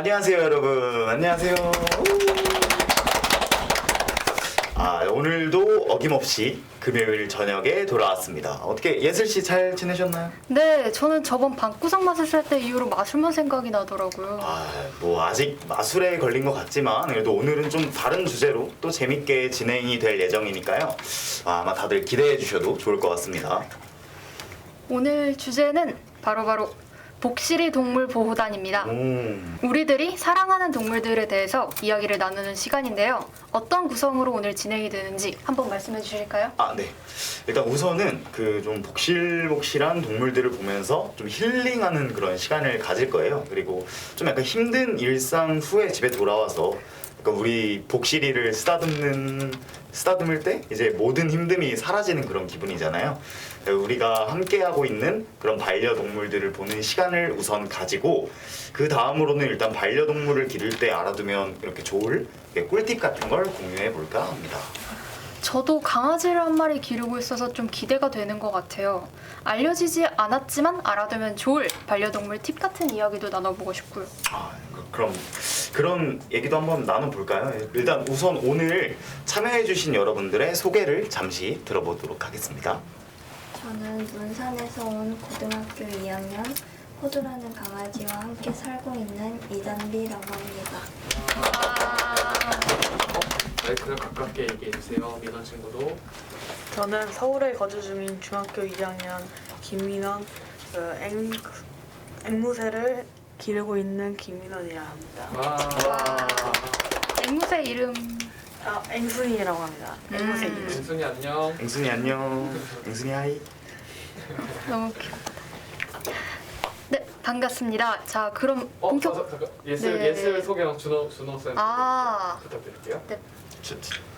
안녕하세요 여러분. 안녕하세요. 오늘도 어김없이 금요일 저녁에 돌아왔습니다. 어떻게 예슬씨 잘 지내셨나요? 네, 저는 저번 방구석 마술 살 때 이후로 마술만 생각이 나더라고요. 뭐 아직 마술에 걸린 것 같지만 그래도 오늘은 좀 다른 주제로 또 재밌게 진행이 될 예정이니까요. 아마 다들 기대해 주셔도 좋을 것 같습니다. 오늘 주제는 바로 복실이 동물 보호단입니다. 우리들이 사랑하는 동물들에 대해서 이야기를 나누는 시간인데요. 어떤 구성으로 오늘 진행이 되는지 한번 말씀해 주실까요? 네. 일단 우선은 그 좀 복실복실한 동물들을 보면서 좀 힐링하는 그런 시간을 가질 거예요. 그리고 좀 약간 힘든 일상 후에 집에 돌아와서 그러니까 우리 복실이를 쓰다듬을 때 이제 모든 힘듦이 사라지는 그런 기분이잖아요. 우리가 함께하고 있는 그런 반려동물들을 보는 시간을 우선 가지고 그 다음으로는 일단 반려동물을 기를 때 알아두면 이렇게 좋을 꿀팁 같은 걸 공유해 볼까 합니다. 저도 강아지를 한 마리 기르고 있어서 좀 기대가 되는 것 같아요. 알려지지 않았지만 알아두면 좋을 반려동물 팁 같은 이야기도 나눠보고 싶고요. 그럼 그런 얘기도 한번 나눠볼까요? 일단 우선 오늘 참여해주신 여러분들의 소개를 잠시 들어보도록 하겠습니다. 저는 문산에서 온 고등학교 2학년 호두라는 강아지와 함께 살고 있는 이단비라고 합니다. 마이크를 가깝게 얘기해주세요. 민원 친구도. 저는 서울에 거주 중인 중학교 2학년 김민원, 앵무새를 기르고 있는 김민원이라 합니다. 앵무새 이름 앵순이라고 합니다. 앵무새 이름. 민순이 안녕. 앵순이 안녕. 앵순이 하이. 너무 귀엽다. 네, 반갑습니다. 자, 그럼 본격... 잠깐. 예슬 소개랑 준호 쌤 부탁드릴게요. 네.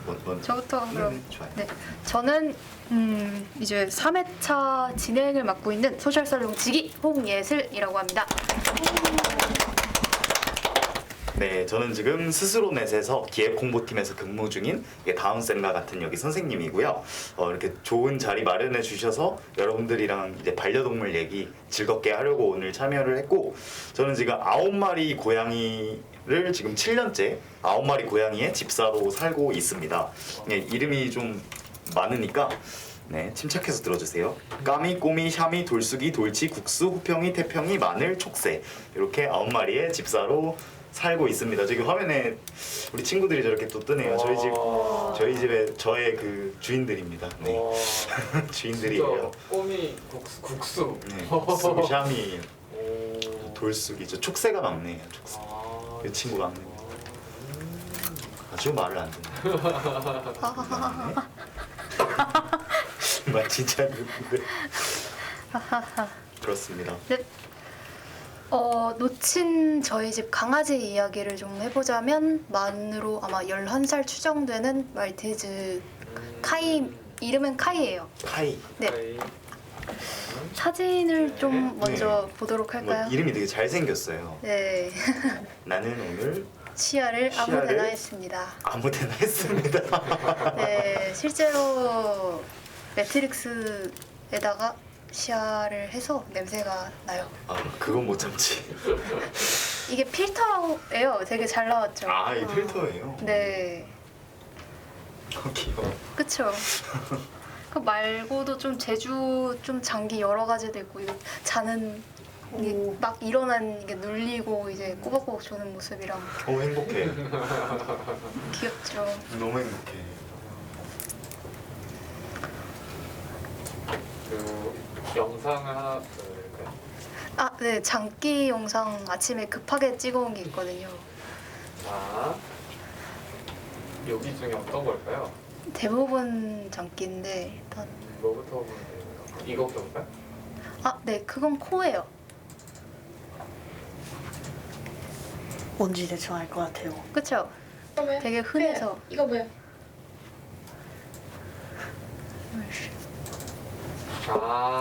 먼저. 저부터 그럼. 네, 좋아요. 네, 저는 이제 3회차 진행을 맡고 있는 소셜살롱 지기 홍예슬이라고 합니다. 네, 저는 지금 스스로넷에서 기획 홍보팀에서 근무 중인 다운쌤과 같은 여기 선생님이고요. 이렇게 좋은 자리 마련해 주셔서 여러분들이랑 이제 반려동물 얘기 즐겁게 하려고 오늘 참여를 했고, 저는 지금 9마리 고양이를 지금 7년째 9마리 고양이의 집사로 살고 있습니다. 네, 이름이 좀 많으니까 침착해서 들어주세요. 까미, 꼬미, 샤미, 돌쑥이, 돌치, 국수, 후평이, 태평이, 마늘, 촉새 이렇게 9마리의 집사로 살고 있습니다. 저기 화면에 우리 친구들이 저렇게 또 뜨네요. 저희 집에 저의 그 주인들입니다. 네. 주인들이에요. 꼬미 국수. 네. 국수, 샤미, 돌쑥이. 저 촉새가 막내예요. 촉새. 이 친구 막내. 아주 말을 안 듣네. 말 진짜 듣는데. 그렇습니다. 네. 놓친 저희 집 강아지 이야기를 좀 해보자면 만으로 아마 11살 추정되는 말티즈 카이, 이름은 카이예요. 카이. 네. 사진을 좀 먼저 보도록 할까요? 이름이 되게 잘생겼어요. 네. 나는 오늘 시야를 아무데나 했습니다. 아무데나 했습니다. 네, 실제로 매트릭스에다가 시야를 해서 냄새가 나요. 그건 못 참지. 이게 필터예요. 되게 잘 나왔죠. 이 필터예요? 네. 귀여워. 그쵸. 그 말고도 좀 제주 좀 장기 여러 가지도 있고, 이거 자는 이게 막 일어난 이게 눌리고 이제 꼬박꼬박 조는 모습이랑 행복해. 귀엽죠. 너무 행복해. 영상을 하나 보여드릴까요? 네, 장기 영상 아침에 급하게 찍어온 게 있거든요. 자, 여기 중에 어떤 걸까요? 대부분 장기인데 일단 뭐부터 보면 돼요? 이거부터 볼까요? 네, 그건 코예요. 뭔지 대충 알 것 같아요. 그쵸? 되게 흔해서. 이거 뭐야?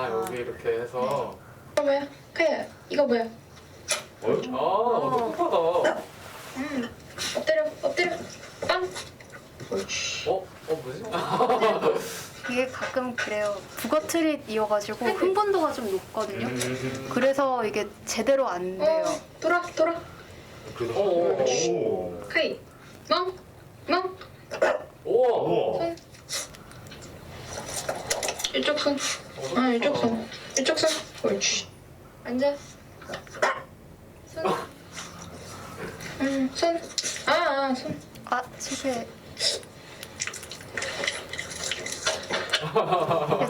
여기 이렇게 해서. 이거 뭐야? 그래, 이거 뭐야? 똑똑하다. 엎드려, 빵. 뭐지? 이게 가끔 그래요. 북어트릿이어가지고 흥분도가 좀 높거든요. 그래서 이게 제대로 안 돼요. 돌아. 그래도 오. 크이. 멍. 멍. 우와. 우와. 이쪽 손. 아, 이쪽 손. 이쪽 손. 옳지. 앉아. 손. 손. 손. 아, 실패.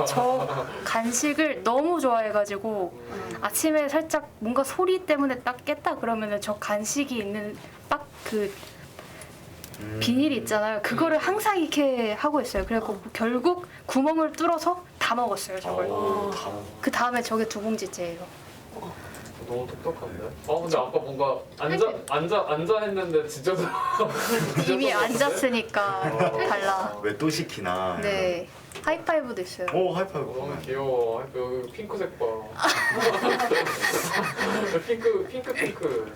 저 간식을 너무 좋아해가지고 아침에 살짝 뭔가 소리 때문에 딱 깼다 그러면은 저 간식이 있는 딱 그 비닐이 있잖아요. 그거를 항상 이렇게 하고 있어요. 그래갖고 결국 구멍을 뚫어서 다 먹었어요. 저걸. 그 다음에 저게 2봉지째예요. 너무 똑똑한데? 근데 아까 뭔가 앉아 했는데 진짜 이미 앉았으니까 달라. 왜 또 시키나? 네. 하이파이브도 있어요. 오 하이파이브. 너무 귀여워. 여기 핑크색 봐. 핑크.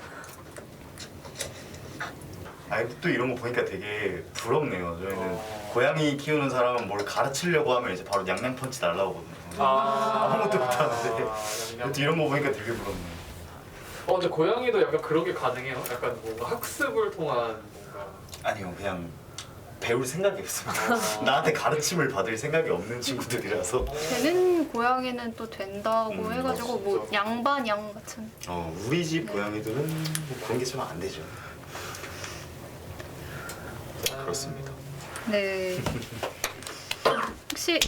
아니 또 이런 거 보니까 되게 부럽네요. 저희는 고양이 키우는 사람은 뭘 가르치려고 하면 이제 바로 양양 펀치 날라오거든요. 아무것도 못하는데 또 이런 거 보니까 되게 부럽네요. 근데 고양이도 약간 그런 게 가능해요? 약간 뭔가 학습을 통한 뭔가. 아니요 그냥 배울 생각이 없어요. 나한테 가르침을 받을 생각이 없는 친구들이라서. 되는 고양이는 또 된다고 해가지고 뭐 진짜. 양반양 같은. 우리 집 고양이들은 뭐 그런 게 좀 안 되죠. 그렇습니다. 네. 혹시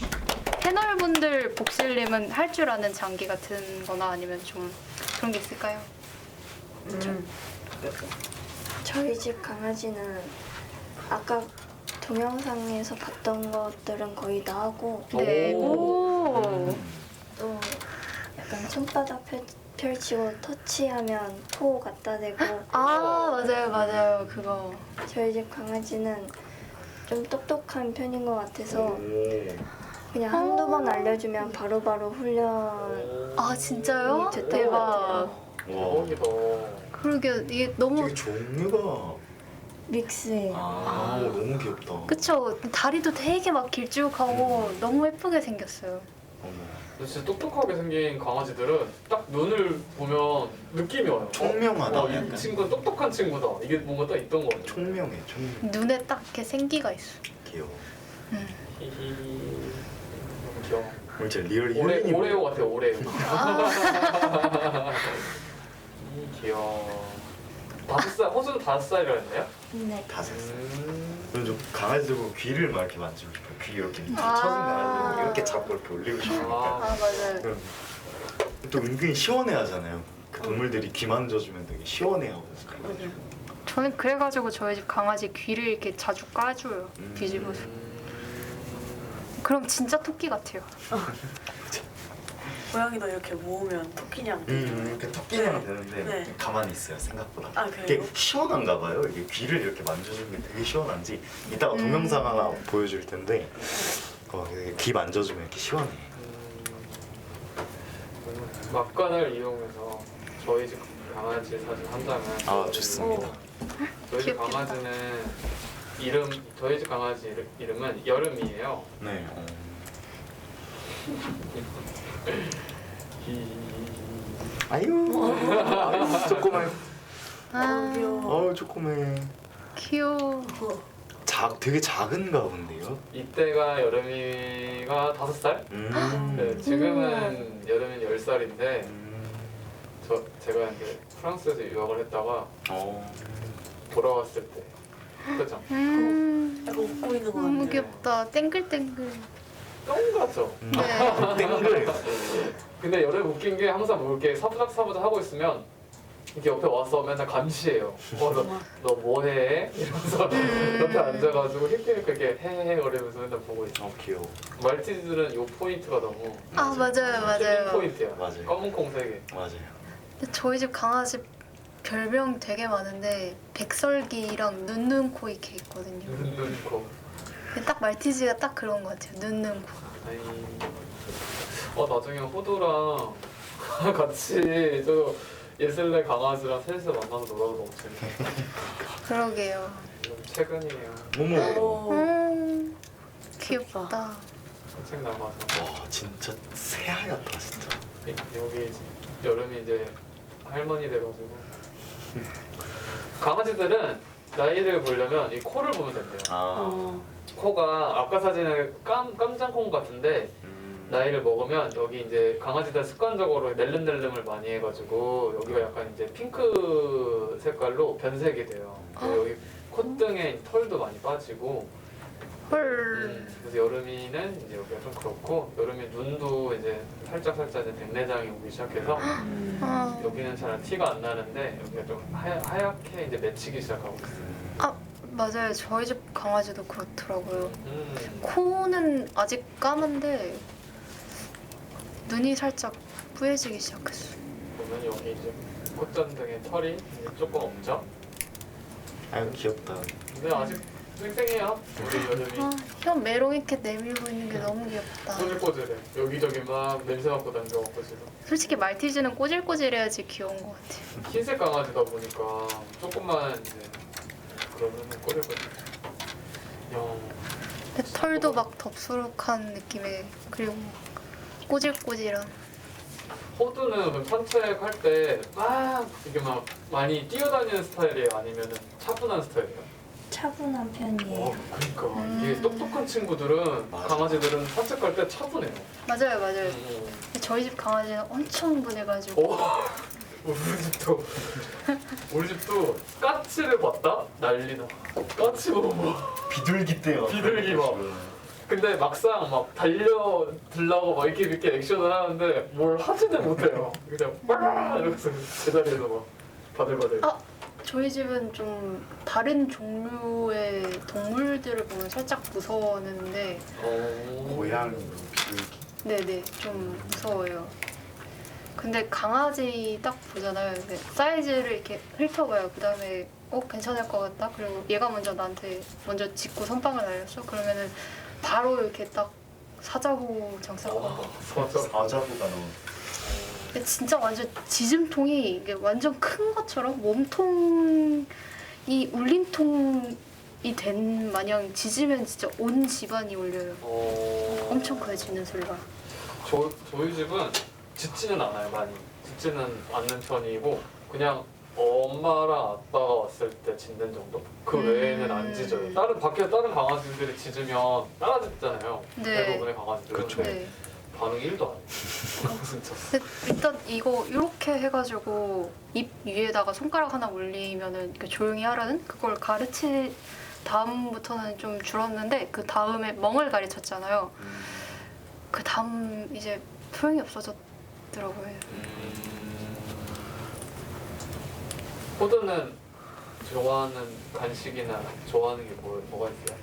패널분들 복실님은 할 줄 아는 장기 같은 거나 아니면 좀 그런 게 있을까요? 저희 집 강아지는 아까 동영상에서 봤던 것들은 거의 다 하고 네. 오. 또 약간 손바닥 펼치고 터치하면 코 갖다 대고 아 맞아요 그거. 저희 집 강아지는 좀 똑똑한 편인 것 같아서 그냥 한두 번 알려주면 바로바로 훈련 아 진짜요? 됐던 것 대박. 같아요. 와, 대박이다. 그러게 이게 너무 되게 종류가 믹스예요. 너무 귀엽다. 그쵸. 다리도 되게 막 길쭉하고 너무 예쁘게 생겼어요. 어머. 근데 진짜 똑똑하게 생긴 강아지들은 딱 눈을 보면 느낌이 와요. 총명하다. 이 약간. 친구는 똑똑한 친구다. 이게 뭔가 딱 있던 것 같아요. 총명해. 눈에 딱 이렇게 생기가 있어. 귀여워. 히히. 너무 귀여워. 오늘 진짜 리얼 힐링이 오레오 같아요. 오레오. 귀여워. 5살, 호수는 5살이라 했나요? 네. 다 샀어. 저는 좀 강아지들 보고 귀를 막 이렇게 만지고 싶어요. 귀 이렇게 밑에 아. 처진 강아지들 이렇게 잡고 이렇게 올리고 싶으니까. 맞아요. 그럼 또 은근히 시원해하잖아요. 그 동물들이 귀 만져주면 되게 시원해하고. 저는 그래가지고 저희 집 강아지 귀를 이렇게 자주 까줘요. 뒤집어서. 그럼 진짜 토끼 같아요. 고양이도 이렇게 모으면 토끼냥 되죠. 이렇게 토끼랑 되는데 네. 가만히 있어요 생각보다. 아, 그래요? 이게 시원한가 봐요. 이게 귀를 이렇게 만져주는 게 되게 시원한지 이따가 동영상 하나 보여줄 텐데 이게 귀 만져주면 이렇게 시원해. 막간을 이용해서 저희 집 강아지 사진 한 장을. 좋습니다. 저희 집 귀엽겠다. 강아지는 저희 집 강아지 이름은 여름이에요. 네. 아유 조그매. 아 조그매. 귀여워. 되게 작은가 본데요. 이때가 여름이가 5살? 네, 지금은 여름이 10살인데 제가 이제 프랑스에서 유학을 했다가 돌아왔을 때 그죠? 약간 웃고 있는 것 너무 같아요. 귀엽다. 땡글땡글. 똥같죠? 네. 땡글. 근데 여름 웃긴 게 항상 뭐 이렇게 사부작 하고 있으면 이렇게 옆에 와서 맨날 감시해요. 너 뭐해? 이러면서 옆에 앉아가지고 힐끔힐끔 이렇게 헤헤 거리면서 맨날 보고 있어. 귀여워. 말티즈들은 요 포인트가 너무 아 맞아요. 포인트야. 맞아요. 검은 콩색에. 맞아요. 근데 저희 집 강아지 별명 되게 많은데 백설기랑 눈눈코 이렇게 있거든요. 눈코. 근데 딱 말티즈가 딱 그런 것 같아요. 눈눈코. 나중에 호두랑 같이 저 예슬레 강아지랑 셋이서 만나서 놀아도 너무 재밌어. 그러게요. 최근이에요. 어머. 귀엽다. 산책 나가서 와 진짜 새하얗다 진짜. 여기 여름이 이제 할머니 돼가지고 강아지들은 나이를 보려면 이 코를 보면 된대요. 아. 코가 아까 사진은 깜장콩 같은데 나이를 먹으면 여기 이제 강아지들 습관적으로 낼름낼름을 많이 해가지고 여기가 약간 이제 핑크 색깔로 변색이 돼요. 그래서 여기 콧등에 털도 많이 빠지고. 헐. 그래서 여름이는 이제 여기가 좀 그렇고 여름이 눈도 이제 살짝 이제 백내장이 오기 시작해서 아, 여기는 잘 티가 안 나는데 여기가 좀 하얗게 이제 맺히기 시작하고 있어요. 맞아요. 저희 집 강아지도 그렇더라고요. 음. 코는 아직 까만데 눈이 살짝 뿌얘지기 시작했어요. 보면 여기 이제 콧잔등에 털이 이제 조금 없죠. 아유 귀엽다. 근데 아직 쌩쌩해요. 우리 여름이 아, 형 메롱 이렇게 내밀고 있는 게 너무 귀엽다. 꼬질꼬질해. 여기저기 막 냄새 맡고 다녀갖고 지금. 솔직히 말티즈는 꼬질꼬질해야지 귀여운 것 같아요. 흰색 강아지다 보니까 조금만 이제 그러면 꼬질꼬질. 근데 털도 막 덥수룩한 느낌의 그리고 꼬질꼬질한. 호두는 그럼 산책할 때 막 이게 막 많이 뛰어다니는 스타일이에요? 아니면 차분한 스타일이에요? 차분한 편이에요. 그러니까 이게 똑똑한 친구들은 맞아. 강아지들은 산책할 때 차분해요. 맞아요, 맞아요. 음. 근데 저희 집 강아지는 엄청 분해가지고 오, 우리 집도 까치를 봤다? 난리나. 까치 보고 비둘기 때요. 비둘기 막. 근데 막상 막 달려들라고 막 이렇게 액션을 하는데 뭘 하지는 못해요. 그냥 빠르르 이러면서 제자리에서 막 바들바들. 아, 저희 집은 좀 다른 종류의 동물들을 보면 살짝 무서웠는데 고양이, 비둘기. 네네 좀 무서워요. 근데 강아지 딱 보잖아요. 근데 사이즈를 이렇게 훑어봐요. 그 다음에 괜찮을 것 같다. 그리고 얘가 먼저 나한테 먼저 짚고 선빵을 날렸어. 그러면은 바로 이렇게 딱 사자고 장사하고. 사자부가 너무. 근데 진짜 완전 지짐통이 이게 완전 큰 것처럼 몸통이 울림통이 된 마냥 짖으면 진짜 온 집안이 울려요. 엄청 커요, 짖는 소리가. 저희 집은 짖지는 않아요 많이. 짖지는 않는 편이고 그냥 엄마랑 아빠가 왔을 때 짖는 정도? 그 외에는 안 짖어요. 밖에 다른 강아지들이 짖으면 따라 짖잖아요. 네. 대부분의 강아지들은. 그쵸. 네. 반응 1도 안 해요. 진짜. 근데 일단 이거 이렇게 해가지고 입 위에다가 손가락 하나 올리면은 이렇게 조용히 하라는 그걸 가르친 다음부터는 좀 줄었는데 그 다음에 멍을 가르쳤잖아요. 그 다음 이제 소용이 없어졌더라고요. 호두는 좋아하는 간식이나 좋아하는 게 뭐가 있어요?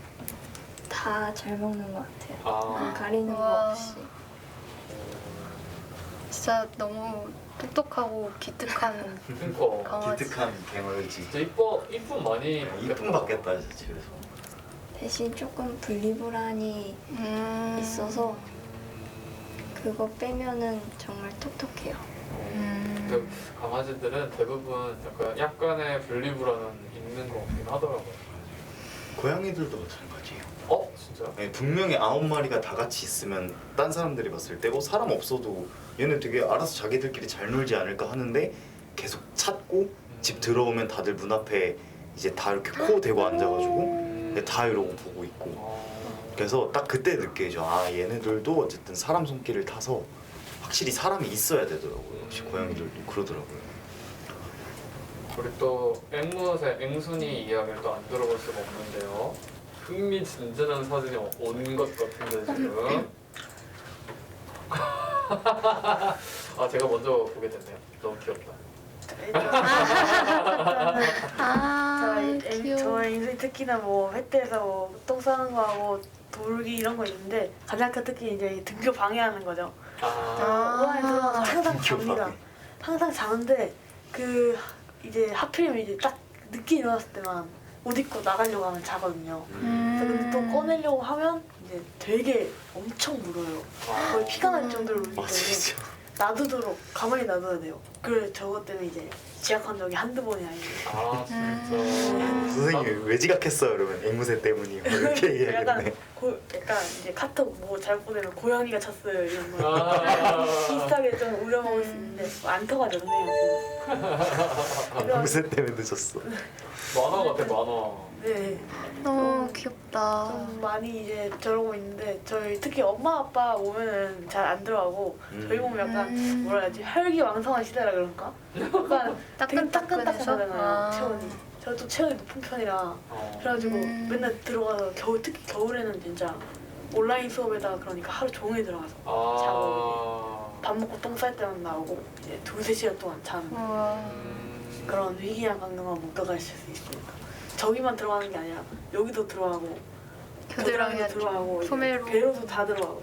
다 잘 먹는 것 같아요. 아, 가리는 거 와. 없이. 진짜 너무 똑똑하고 기특한 그니까 강아지. 기특한 개물지. 진짜 이쁨 많이 이쁨 받겠다 진짜 집에서. 대신 조금 분리불안이 음. 있어서 그거 빼면은 정말 톡톡해요. 그 강아지들은 대부분 약간의 분리불안은 있는 것 같긴 하더라고요. 고양이들도 마찬가지예요. 진짜요? 네, 분명히 9마리가 다 같이 있으면 딴 사람들이 봤을 때 사람 없어도 얘네 되게 알아서 자기들끼리 잘 놀지 않을까 하는데 계속 찾고 집 들어오면 다들 문 앞에 이제 다 이렇게 코 대고 앉아가지고 다 이러고 보고 있고 그래서 딱 그때 느끼죠. 아 얘네들도 어쨌든 사람 손길을 타서 확실히 사람이 있어야 되더라고요. 역시 고양이들도 그러더라고요. 우리 또 앵순이 이야기를 또 안 들어볼 수가 없는데요. 흥미진진한 사진이 온 것 같은데 지금. 아 제가 먼저 보게 됐네요. 너무 귀엽다. 아, 귀여워. 저의 인생 특히나 뭐 횟대에서 뭐똥 싸는 거 하고 돌기 이런 거 있는데 가장 큰 특히 이제 등교 방해하는 거죠. 우아에 들어가서 항상 잡니다. 항상 자는데 그 이제 하필이면 이제 딱 늦게 일어났을 때만 옷 입고 나가려고 하면 자거든요. 그래서 근데 또 꺼내려고 하면 이제 되게 엄청 물어요. 거의 피가 날 정도로 울기 아 때문에 진짜. 놔두도록 가만히 놔둬야 돼요. 그래 저것 때문에 이제 지각한 적이 한두 번이 아니에요. 아 진짜. 선생님 왜 지각했어요? 그러면 앵무새 때문이요. 이렇게 얘기하겠네. 약간 이제 카톡 뭐 잘못 보내면 고양이가 쳤어요 이런 거. 아. 비슷하게 좀 우려먹을 수 있는데 안 터가죠 선생님한테. 앵무새 때문에 늦었어. 만화 같아 만화. 네. 너무 귀엽다. 좀 많이 이제 저러고 있는데 저희 특히 엄마 아빠 오면은 잘 안 들어가고 저희 몸이 약간 뭐라 해야지 혈기왕성한 시대라 그런가? 약간 되게 따끈따끈하잖아요 아. 체온이. 저도 체온이 높은 편이라 그래가지고 맨날 들어가서 특히 겨울에는 진짜 온라인 수업에다가 그러니까 하루 종일 들어가서 자고 밥 먹고 똥 쌀 때만 나오고 이제 2-3시간 동안 자는 우와. 그런 위기양 강경한 목표가 있을 수 있으니까 저기만 들어가는 게 아니라 여기도 들어가고 겨드랑이도 들어가고 이제 소매로. 배로도 다 들어가고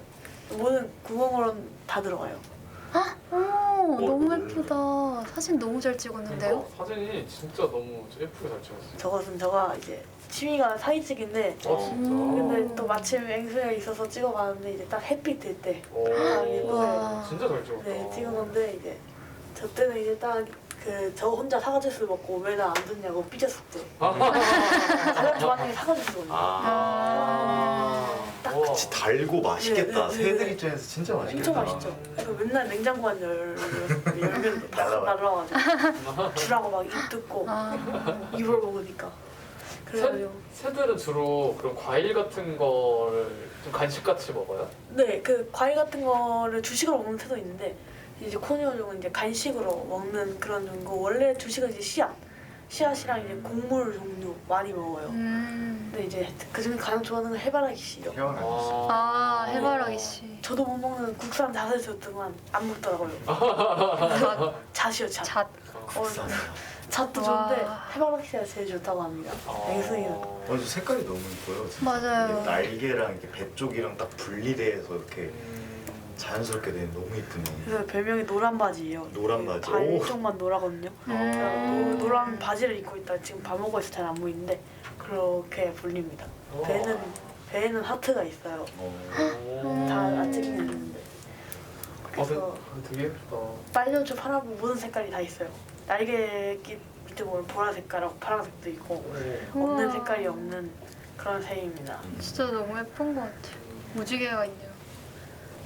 모든 구멍으로 다 들어가요. 오, 너무 예쁘다. 사진 너무 잘 찍었는데요? 사진이 진짜 너무 예쁘게 잘 찍었어요. 저가 이제 취미가 사진찍기인데 아 진짜. 근데 또 마침 앵수가 있어서 찍어봤는데 이제 딱 햇빛 들 때 오. 와. 진짜 잘 찍었다. 네, 찍었는데 이제 저 때는 이제 딱 저 혼자 사과 주스 먹고 왜 나 안 줬냐고 삐졌었죠. 가장 좋아하는 게 사과 주스거든요. 딱 그치 달고 맛있겠다. 네, 네, 새들 네. 입장에서 진짜 맛있겠다. 엄청 맛있죠. 그래서 맨날 냉장고만 열면 다 날라와. 날라와가지고 주라고 막 입 뜯고 입을 먹으니까. 그래가지고 새들은 주로 그런 과일 같은 거를 좀 간식같이 먹어요? 네, 그 과일 같은 거를 주식으로 먹는 새도 있는데 이제 코니어종은 이제 간식으로 먹는 그런 종이고 원래 주식은 이제 씨앗이랑 이제 곡물 종류 많이 먹어요. 근데 이제 그중에 가장 좋아하는 건 해바라기 씨요. 아, 해바라기 씨. 저도 못 먹는 국산 잣을 줬더만 안 먹더라고요. 잣이요, 잣. 잣. 잣도 와. 좋은데 해바라기 씨가 제일 좋다고 합니다. 앵승이는. 저 색깔이 너무 이뻐요. 진짜. 맞아요. 이게 날개랑 이렇게 배 쪽이랑 딱 분리돼서 이렇게 자연스럽게 되는 너무 이쁘네. 그래서 별명이 노란 바지예요. 노란 바지. 발 오. 쪽만 노랗거든요. 노란 바지를 입고 있다. 지금 밥 먹고 있어 잘 안 보이는데 그렇게 불립니다. 배에는 하트가 있어요. 다 안 찍히는 있는데. 그래서 되게 예쁘다. 빨려주 파라보 모든 색깔이 다 있어요. 날개 끝 밑에 보면 보라색깔하고 파란색도 있고 없는 색깔이 없는 그런 새입니다. 진짜 너무 예쁜 것 같아. 무지개가 있네요.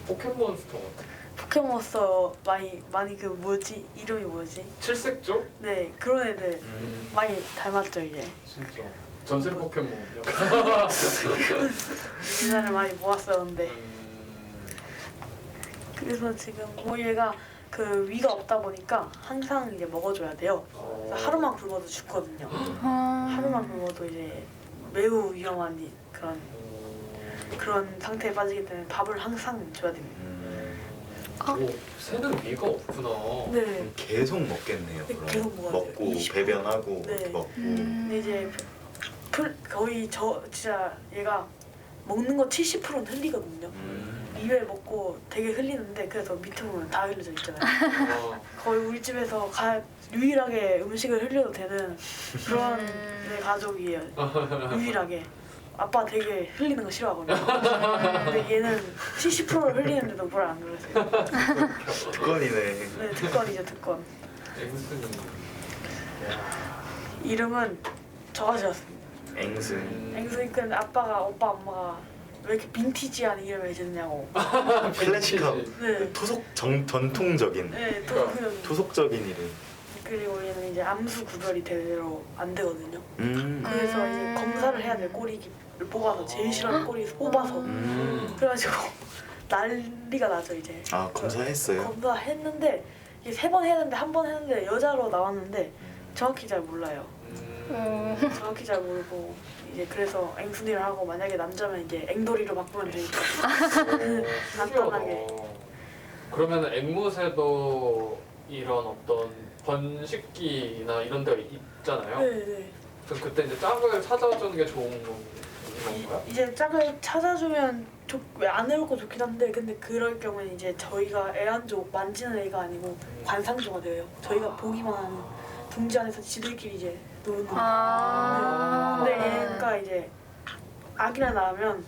포켓몬스터 같아. 포켓몬스터 많이 그 뭐지 이름이 뭐지? 칠색조? 네 그런 애들 많이 닮았죠 이제. 진짜. 전설 포켓몬. 인사를 많이 모았었는데 그래서 지금 얘가 그 위가 없다 보니까 항상 이제 먹어줘야 돼요. 그래서 하루만 굶어도 죽거든요. 하루만 굶어도 이제 매우 위험한 그런 상태에 빠지기 때문에 밥을 항상 줘야 됩니다. 오, 새는 위가 없구나. 네. 계속 먹겠네요. 네, 그럼. 계속 먹어야 돼요. 먹고 20%. 배변하고 네. 먹고. 근데 이제 거의 진짜 얘가 먹는 거 70%는 흘리거든요. 입에 먹고 되게 흘리는데 그래서 밑에 보면 다 흘려져 있잖아요. 거의 우리 집에서 유일하게 음식을 흘려도 되는 그런 네, 가족이에요. 유일하게. 아빠 되게 흘리는 거 싫어하거든요. 근데 얘는 70%를 흘리는데도 뭘 안 그러세요. 특권이네. 네, 특권이죠, 특권. 앵순이. 이름은 저가 지었습니다. 앵순. 앵수니까 오빠 엄마가 왜 이렇게 빈티지한 이름을 지었냐고. 클래식하고 네. 전통적인 네, 또 그냥 토속적인 이름. 그리고 얘는 이제 암수 구별이 제대로 안 되거든요. 음. 그래서 이제 검사를 해야 돼. 꼬리를 뽑아서 제일 싫어하는 꼬리에서 뽑아서. 그래가지고 난리가 나죠 이제. 아 검사했어요? 검사했는데 이게 3번 해야 되는데 한 번 했는데 여자로 나왔는데 정확히 잘 몰라요. 정확히 잘 모르고 이제 그래서 앵순이를 하고 만약에 남자면 이제 앵돌이로 바꾸면 되니까 간단하게. 그러면 앵무새도 이런 어떤 번식기나 이런 데가 있잖아요. 네네. 그럼 그때 이제 짝을 찾아주는 게 좋은 건가요? 이제 짝을 찾아주면 왜 안 해놓고 좋긴 한데 근데 그럴 경우는 이제 저희가 애완조 만지는 애가 아니고 관상조가 돼요. 저희가 보기만 하는 둥지 안에서 지들끼리 이제 노는. 근데 얘가 이제 아기를 낳으면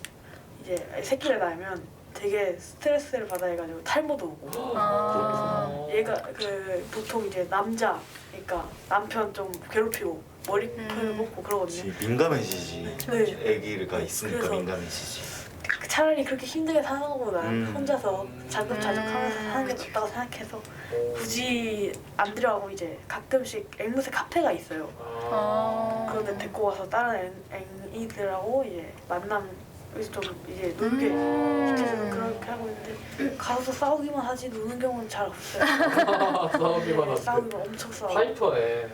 이제 새끼를 낳으면 되게 스트레스를 받아 해가지고 탈모도 오고 아. 얘가 그 보통 이제 남자 그러니까 남편 좀 괴롭히고 머리 뽑고 그러거든요. 그치, 민감해지지. 네. 애기가 있으니까 그래서- 민감해지지. 차라리 그렇게 힘들게 사는 것보다 음. 혼자서 자급자족하면서 사는 게 낫다고 생각해서 굳이 안 들어가고 이제 가끔씩 앵무새 카페가 있어요. 아. 그런데 데리고 와서 다른 앵이들하고 이제 만남 좀 이제 놀게 시켜주는 그렇게 하고 있는데 가서 싸우기만 하지 노는 경우는 잘 없어요. 싸우기만 하지. 싸우기만 엄청 싸워. 파이터네.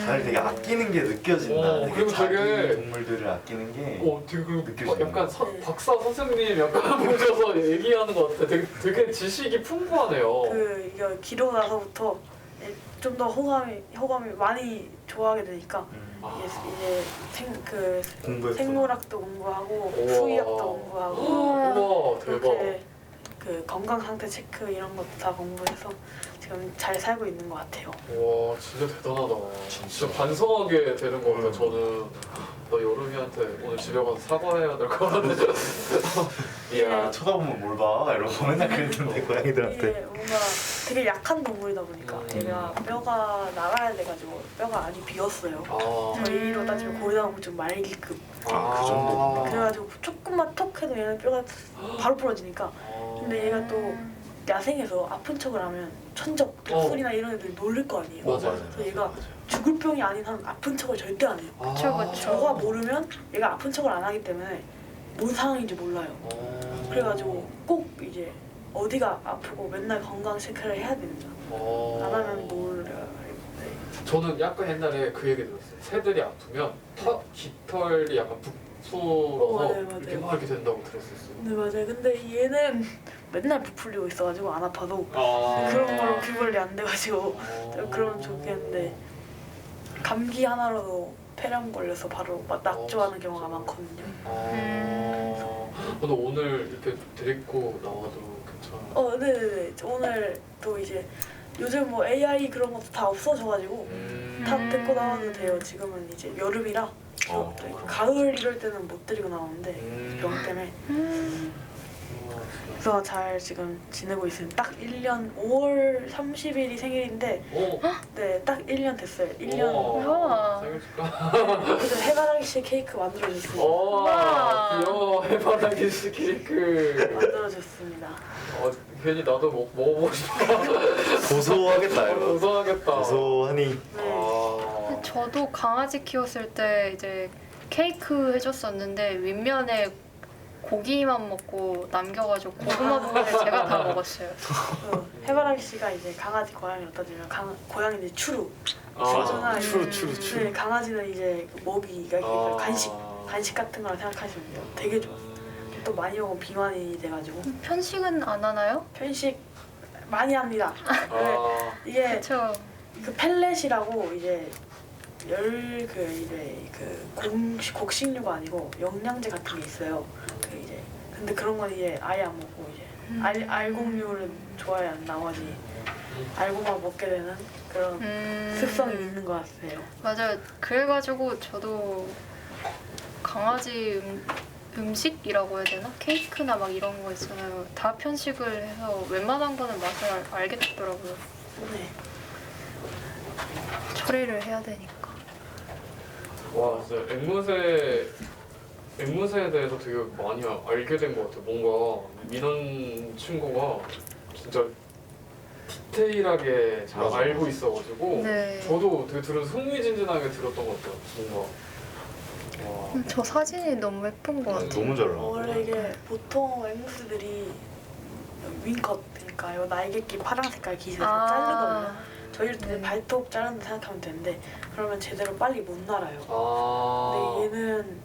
잘 되게 아끼는 게 느껴진다. 되게 그리고 자기 되게- 동물들을 아끼는 게 되게 그 느껴지네. 약간 박사 선생님 약간 보셔서 얘기하는 것 같아. 되게 지식이 풍부하네요. 그 이거 기르고 나서부터 좀 더 호감이 많이 좋아하게 되니까 이제 공부했구나. 생물학도 공부하고 우와. 수의학도 공부하고 우와 대박. 그렇게 그 건강 상태 체크 이런 것도 다 공부해서 지금 잘 살고 있는 것 같아요. 와 진짜 대단하다. 진짜 반성하게 되는 것 같아. 저는 너 여름이한테 오늘 집에 가서 사과해야 될 것 같아. 이야. 쳐다보면 뭘 봐? 이러고 맨날 그랬는데 고양이들한테. 이게 뭔가 되게 약한 동물이다 보니까 얘가 뼈가 나가야 돼가지고 뼈가 많이 비었어요. 저희로 따지면 고리나무좀 말기급. 그 정도구나. 그래가지고 조금만 톡 해도 얘는 뼈가 바로 부러지니까. 근데 얘가 또 야생에서 아픈 척을 하면 천적, 독수리나 이런 애들이 놀릴 거 아니에요. 맞아요. 그래서 얘가 죽을 병이 아닌 한 아픈 척을 절대 안 해요. 그쵸, 그쵸. 저가 모르면 얘가 아픈 척을 안 하기 때문에 뭔 상황인지 몰라요. 그래가지고 꼭 이제 어디가 아프고 맨날 건강 체크를 해야 됩니다. 안 하면 몰라요. 저는 약간 옛날에 그 얘기 들었어요. 새들이 아프면 깃털이 약간 북풀어서 맞아요. 이렇게 막 이렇게 된다고 들었었어요. 네 맞아요. 근데 얘는 맨날 부풀리고 있어가지고 안 아파도 아. 그런 거로 구별이 안 돼가지고 그러면 좋겠는데 감기 하나로도 폐렴 걸려서 바로 낙조하는 경우가 많거든요. 근데 오늘 이렇게 데리고 나와도 괜찮아요? 네네네. 오늘 또 이제 요즘 뭐 AI 그런 것도 다 없어져가지고 다 데리고 나와도 돼요. 지금은 이제 여름이라 또 가을 이럴 때는 못 데리고 나오는데 병 때문에 그래서 잘 지금 지내고 있습니다. 딱 1년 5월 30일이 생일인데 네, 딱 1년 됐어요. 1년 우와. 생일 축하. 그래서 해바라기 씨 케이크 만들어줬습니다. 와 귀여워. 해바라기 씨 케이크. 만들어줬습니다. 괜히 나도 먹어보고 싶다. 고소하겠다 이거. 고소하겠다. 고소하니. 네. 저도 강아지 키웠을 때 이제 케이크 해줬었는데 윗면에 고기만 먹고 남겨가지고 고구마 부분을 제가 다 먹었어요. 해바라기 씨가 이제 강아지 고양이를 따지면 고양이는 추루. 맞아. 추루나 추루. 네, 강아지는 이제 먹이가 아. 간식 같은 거라 생각하시면 돼요. 되게 좋아. 또 많이 먹으면 비만이 돼가지고 편식은 안 하나요? 편식 많이 합니다. 이게 그렇죠. 그 펠렛이라고 이제 곡식류가 아니고 영양제 같은 게 있어요. 그 이제 근데 그런 건 이제 아예 안 먹고 이제 알곡류를 좋아해야 나머지 알고만 먹게 되는 그런 습성이 있는 것 같아요. 맞아요. 그래가지고 저도 강아지 음식이라고 해야 되나? 케이크나 막 이런 거 있잖아요. 다 편식을 해서 웬만한 거는 맛을 알게 됐더라고요. 네. 처리를 해야 되니까. 와 진짜 앵무새에 대해서 되게 많이 알게 된 것 같아요. 뭔가 민원 친구가 진짜 디테일하게 잘 맞아. 알고 있어가지고 네. 저도 되게 들어서 흥미진진하게 들었던 것 같아요. 뭔가 와. 저 사진이 너무 예쁜 것 같아요. 너무 잘 나와. 원래 이게 보통 앵무새들이 윙컷 그러니까 요 날개끼 파란 색깔 깃에서 자르거든요. 저희를 발톱 자른다 생각하면 되는데 그러면 제대로 빨리 못 날아요. 근데 얘는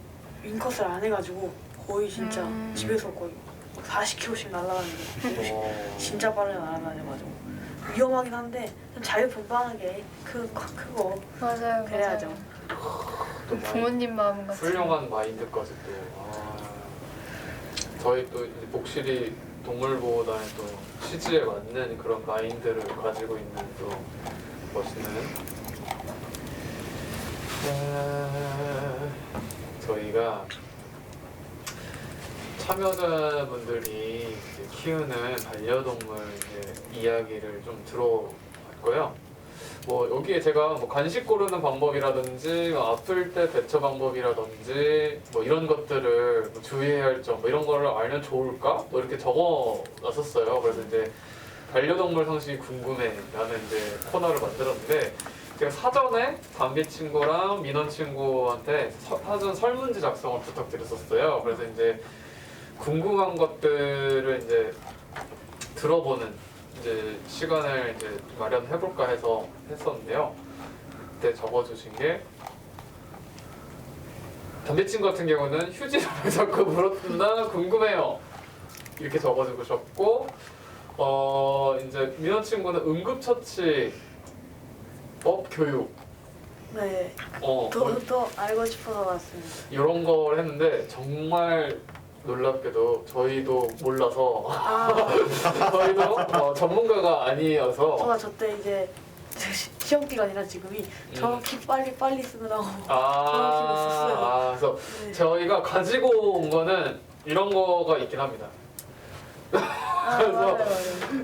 윙컷을 안 해가지고 거의 진짜 집에서 거의 40km씩 날아다니고 진짜 빠르게 날아다녀가지고 위험하긴 한데 좀 자유분방하게 크고 맞아요. 그래야죠. 맞아요. 부모님 마음 같은. 훌륭한 마인드까지 또. 저희 또 이제 복실이 동물보호단의 또 취지에 맞는 그런 마인드를 가지고 있는 또 멋있는 저희가 참여자분들이 이제 키우는 반려동물 이제 이야기를 좀 들어봤고요. 뭐 여기에 제가 뭐 간식 고르는 방법이라든지 뭐 아플 때 대처 방법이라든지 뭐 이런 것들을 뭐 주의해야 할 점 뭐 이런 거를 알면 좋을까? 뭐 이렇게 적어놨었어요. 그래서 이제 반려동물 상식이 궁금해라는 이제 코너를 만들었는데 제가 사전에 담비 친구랑 민원 친구한테 사전 설문지 작성을 부탁드렸었어요. 그래서 이제 궁금한 것들을 이제 들어보는 이제 시간을 이제 마련해볼까 해서 했었는데요. 그때 적어주신 게 담비 친구 같은 경우는 휴지를 왜 자꾸 물어뜯나 궁금해요. 이렇게 적어주셨고 이제 민원 친구는 응급처치법 교육 네. 뭐 더 알고 싶어서 왔습니다. 이런 걸 했는데 정말 놀랍게도 저희도 몰라서 저희도 전문가가 아니어서 저때 이제 시험 기간이라 지금이 정확히 빨리 쓰느라고 그래서 네. 저희가 가지고 온 거는 이런 거가 있긴 합니다. 그래서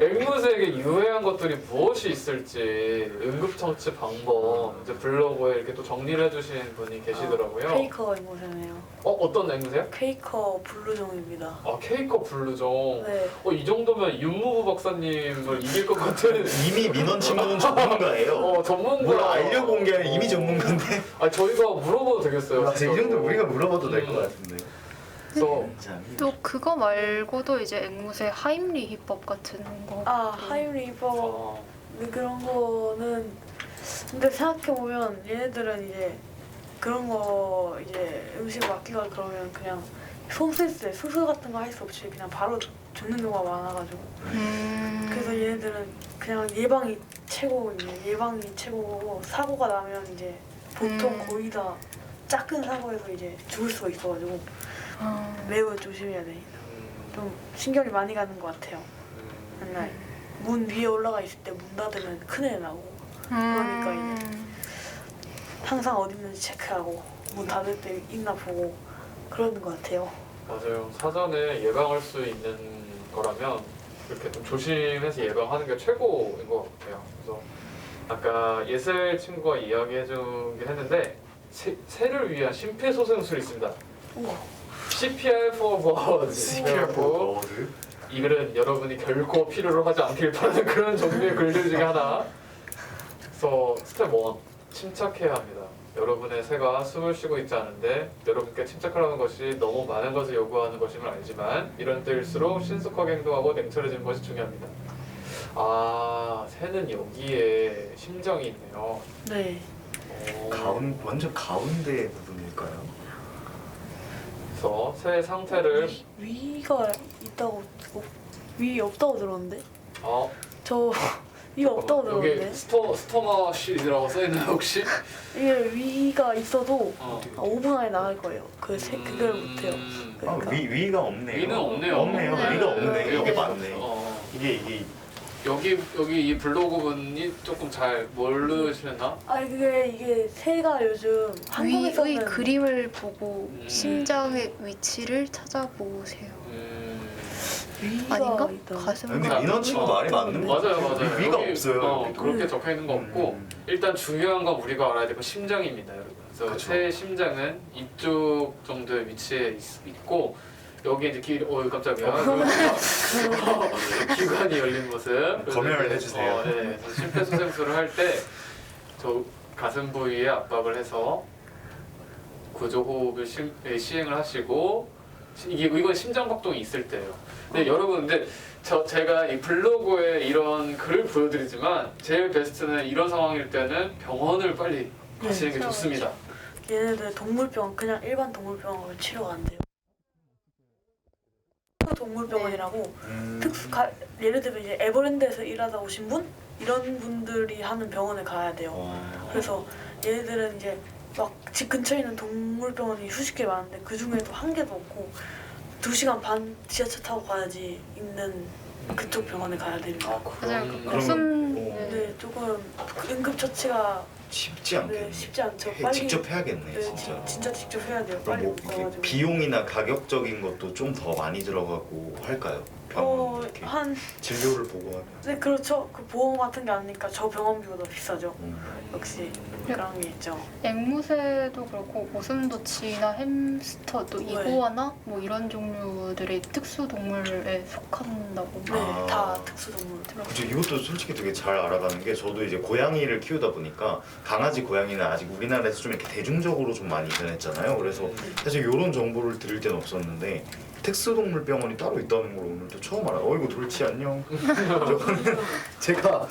앵무새에게 유해한 것들이 무엇이 있을지 응급처치 방법 이제 블로그에 이렇게 또 정리를 해주신 분이 계시더라고요. 퀘이커 앵무새네요. 어떤 앵무새요? 퀘이커 블루종입니다. 아 케이커 블루종. 네. 이 정도면 윤무부 박사님을 이길 것 같은. 이미 민원 친구는 전문가예요. 전문가. 뭘 알려고 온 게 아니라 이미 전문가인데. 저희가 물어봐도 되겠어요. 이 정도 우리가 물어봐도 될 것 같은데. 그래서 또 그거 말고도 이제 앵무새 하임리히법 같은 거. 하임리히법 그런 거는 근데 생각해 보면 얘네들은 이제 그런 거 이제 음식 맡기가 그러면 그냥 손쓸 수술 같은 거 할 수 없이 그냥 바로 죽는 경우가 많아가지고 그래서 얘네들은 그냥 예방이 최고고 사고가 나면 이제 보통 거의 다 작은 사고에서 이제 죽을 수가 있어가지고 매우 조심해야 돼. 좀 신경이 많이 가는 것 같아요. 맨날 문 위에 올라가 있을 때 문 닫으면 큰일 나고 그러니까 이제 항상 어디 있는지 체크하고 문 닫을 때 있나 보고 그러는 것 같아요. 맞아요. 사전에 예방할 수 있는 거라면 이렇게 좀 조심해서 예방하는 게 최고인 것 같아요. 그래서 아까 예슬 친구가 이야기해주긴 했는데 새를 위한 심폐소생술이 있습니다. CPR for birds. 이 글은 여러분이 결코 필요로 하지 않길 바라는 그런 종류의 글들 중에 하나. 그래서 스텝 1. 침착해야 합니다. 여러분의 새가 숨을 쉬고 있지 않은데 여러분께 침착하라는 것이 너무 많은 것을 요구하는 것임을 알지만 이런 때일수록 신속하게 행동하고 냉철해지는 것이 중요합니다. 새는 여기에 심장이 있네요. 네. 완전 가운데 부분일까요? 그래서 새 상태를 위가 있다고 위 없다고 들었는데? 저 위가 없다고 여기 들었는데? 스토마시라고 써있나요 혹시? 이게 위가 있어도 5분 안에 나갈 거예요. 그걸 못해요. 그러니까. 위가 없네요. 위는 없네요. 위가 없네. 이게 맞네. 이게 여기 이 블로그분이 조금 잘 모르시나? 이게 새가 요즘 위의 한국에서는 그림을 보고 심장의 위치를 찾아보세요. 위가 아닌가? 있다. 가슴. 근데 민원 친구 말이 맞는 거 맞아요. 위가 여기, 없어요. 그렇게 적혀 있는 거 없고 일단 중요한 건 우리가 알아야 될 건 심장입니다, 여러분. 그래서 그쵸. 새 심장은 이쪽 정도의 위치에 있고 여기 이제 깜짝이야. 기관이 열린 모습. 검열을 해주세요. 네. 그래서 심폐소생술을 할 때 저 가슴 부위에 압박을 해서 구조호흡을 시행을 하시고 이건 심장 박동이 있을 때예요. 근데 여러분 제가 이 블로그에 이런 글을 보여드리지만 제일 베스트는 이런 상황일 때는 병원을 빨리 가시는 게 좋습니다. 얘네들 동물병원 그냥 일반 동물병원으로 치료가 안 돼요. 동물병원이라고 예를 들면 이제 에버랜드에서 일하다 오신 분 이런 분들이 하는 병원에 가야 돼요. 그래서 얘네들은 이제 막 집 근처에 있는 동물병원이 수십 개 많은데 그 중에도 한 개도 없고 2시간 반 지하철 타고 가야지 있는 그쪽 병원에 가야 됩니다. 맞아요. 그러면 숨 네, 네, 조금 응급처치가 쉽지 않겠네. 네, 쉽지 않죠. 빨리 직접 해야겠네 네, 진짜. 진짜 직접 해야 돼요. 그럼 빨리 뭐 못 이게 가가지고. 비용이나 가격적인 것도 좀 더 많이 들어가고 할까요? 병원 이렇게 한 진료를 보고 하면. 네 그렇죠. 그 보험 같은 게 아니니까 저 병원비가 더 비싸죠. 음. 역시 그런 게 있죠. 앵무새도 그렇고 고슴도치나 햄스터 또 네. 이구아나 뭐 이런 종류들이 특수 동물에 속한다고. 네, 아. 다 특수동물. 그쵸, 이것도 솔직히 되게 잘 알아가는 게 저도 이제 고양이를 키우다 보니까 강아지, 고양이는 아직 우리나라에서 좀 이렇게 대중적으로 좀 많이 변했잖아요. 그래서 사실 이런 정보를 들을 때는 없었는데 특수동물 병원이 따로 있다는 걸 오늘 또 처음 알아요. 어이구 돌치 안녕. 저거는 제가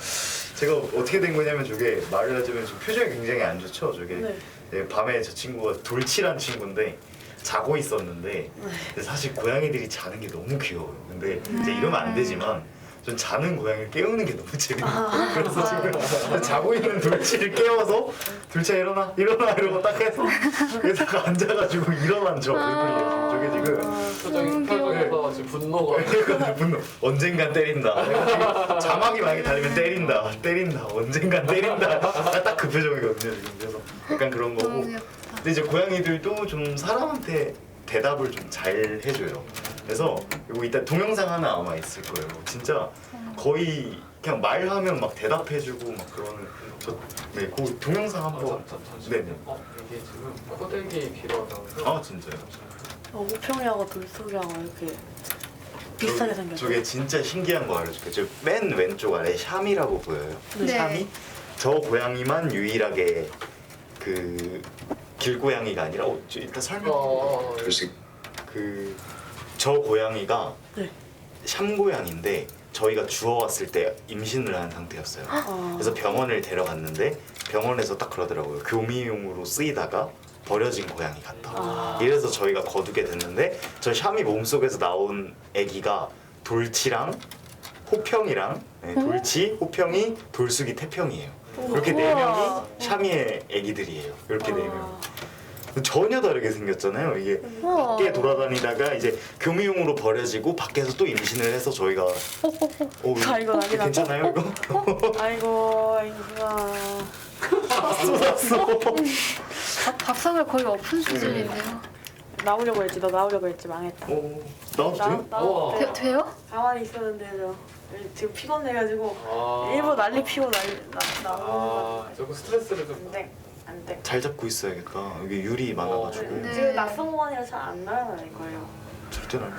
어떻게 된 거냐면 저게 말을 하자면 저 표정이 굉장히 안 좋죠. 저게 네. 네, 밤에 저 친구가 돌치란 친구인데 자고 있었는데 근데 사실 고양이들이 자는 게 너무 귀여워요. 근데 이제 이러면 안 되지만 전 자는 고양이를 깨우는 게 너무 재밌는 거예요. 그래서 지금 자고 있는 돌치를 깨워서 돌치야 일어나 이러고 딱 해서 여기다가 앉아가지고 일어난 저 얼굴이에요. 저게 지금 표정에서 지금 분노가 그러니까 분노 언젠간 때린다. 지금 자막이 만약에 달리면 때린다 언젠간 때린다. 딱 그 표정이거든요 지금. 그래서 약간 그런 거고. 너무 귀엽다. 근데 이제 고양이들도 좀 사람한테 대답을 좀 잘 해줘요. 그래서 이거 이따 동영상 하나 아마 있을 거예요. 진짜 거의 그냥 말하면 막 대답해주고 막 그러는 네, 그 동영상 한번. 네네. 이게 지금 코덱이 필요하다고 아 진짜요? 호평이하고 돌소리하고 이렇게 비슷하게 생겼죠. 저게 진짜 신기한 거 알려줄게요. 저맨 왼쪽 아래 샤미라고 보여요. 네. 샤미? 저 고양이만 유일하게 그 길고양이가 아니라 저 일단 설명. 저 고양이가 네. 샴고양인데 저희가 주워왔을 때 임신을 한 상태였어요. 그래서 병원을 데려갔는데 병원에서 딱 그러더라고요. 교미용으로 쓰이다가 버려진 고양이 같다. 이래서 저희가 거두게 됐는데 저 샤미 몸속에서 나온 아기가 돌치랑 호평이랑 네, 돌치, 호평이, 돌숙이, 태평이에요. 이렇게 네 명이 샤미의 아기들이에요. 이렇게 네 명. 전혀 다르게 생겼잖아요. 이게 밖에 돌아다니다가 이제 교미용으로 버려지고 밖에서 또 임신을 해서 저희가 아, 이거 난리 났다. 괜찮아요 이거? 아이고 아이고야. 쏟았어. 밥상을 거의 엎은 수준인데요. 나오려고 했지. 너 나오려고 했지. 망했다. 나와도 돼요? 우와. 돼요? 가만히 있었는데 저 지금 피곤해가지고 아. 일부러 난리 피고 나오는 아, 조금 스트레스를 좀 안 돼. 잘 잡고 있어야겠다. 여기 유리 많아가지고 네. 지금 낯선 공간이라 잘 안 날아다닐 거예요. 절대 안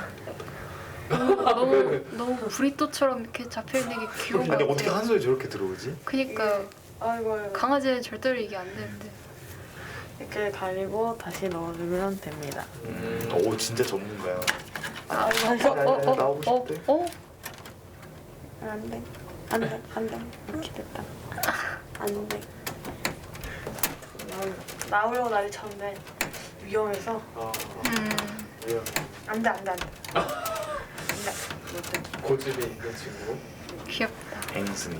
돼. 너무 브리또처럼 이렇게 잡혀 있는 게 귀여운 것 아니 같아요. 어떻게 한 손에 저렇게 들어오지? 그니까 아이고 강아지는 절대로 이게 안 되는데. 이렇게 달리고 다시 넣어주면 됩니다. 오 진짜 전문가야. 아이고 나오고 싶대. 안돼 이렇게 됐다. 안돼. 나오려고 난리 쳤는데 위험해서 안돼. 고집이 있는 친구. 귀엽다. 앵스미.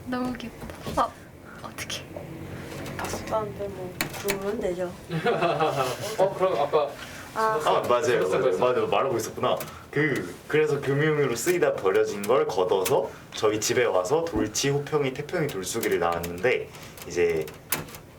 너무 귀엽다. 어떡해. 5살인데 뭐 부르면 되죠. 그럼 아까 맞아요. 말하고 있었구나. 그래서 교미용으로 쓰이다 버려진 걸 걷어서 저희 집에 와서 돌치, 호평이, 태평이, 돌수기를 낳았는데 이제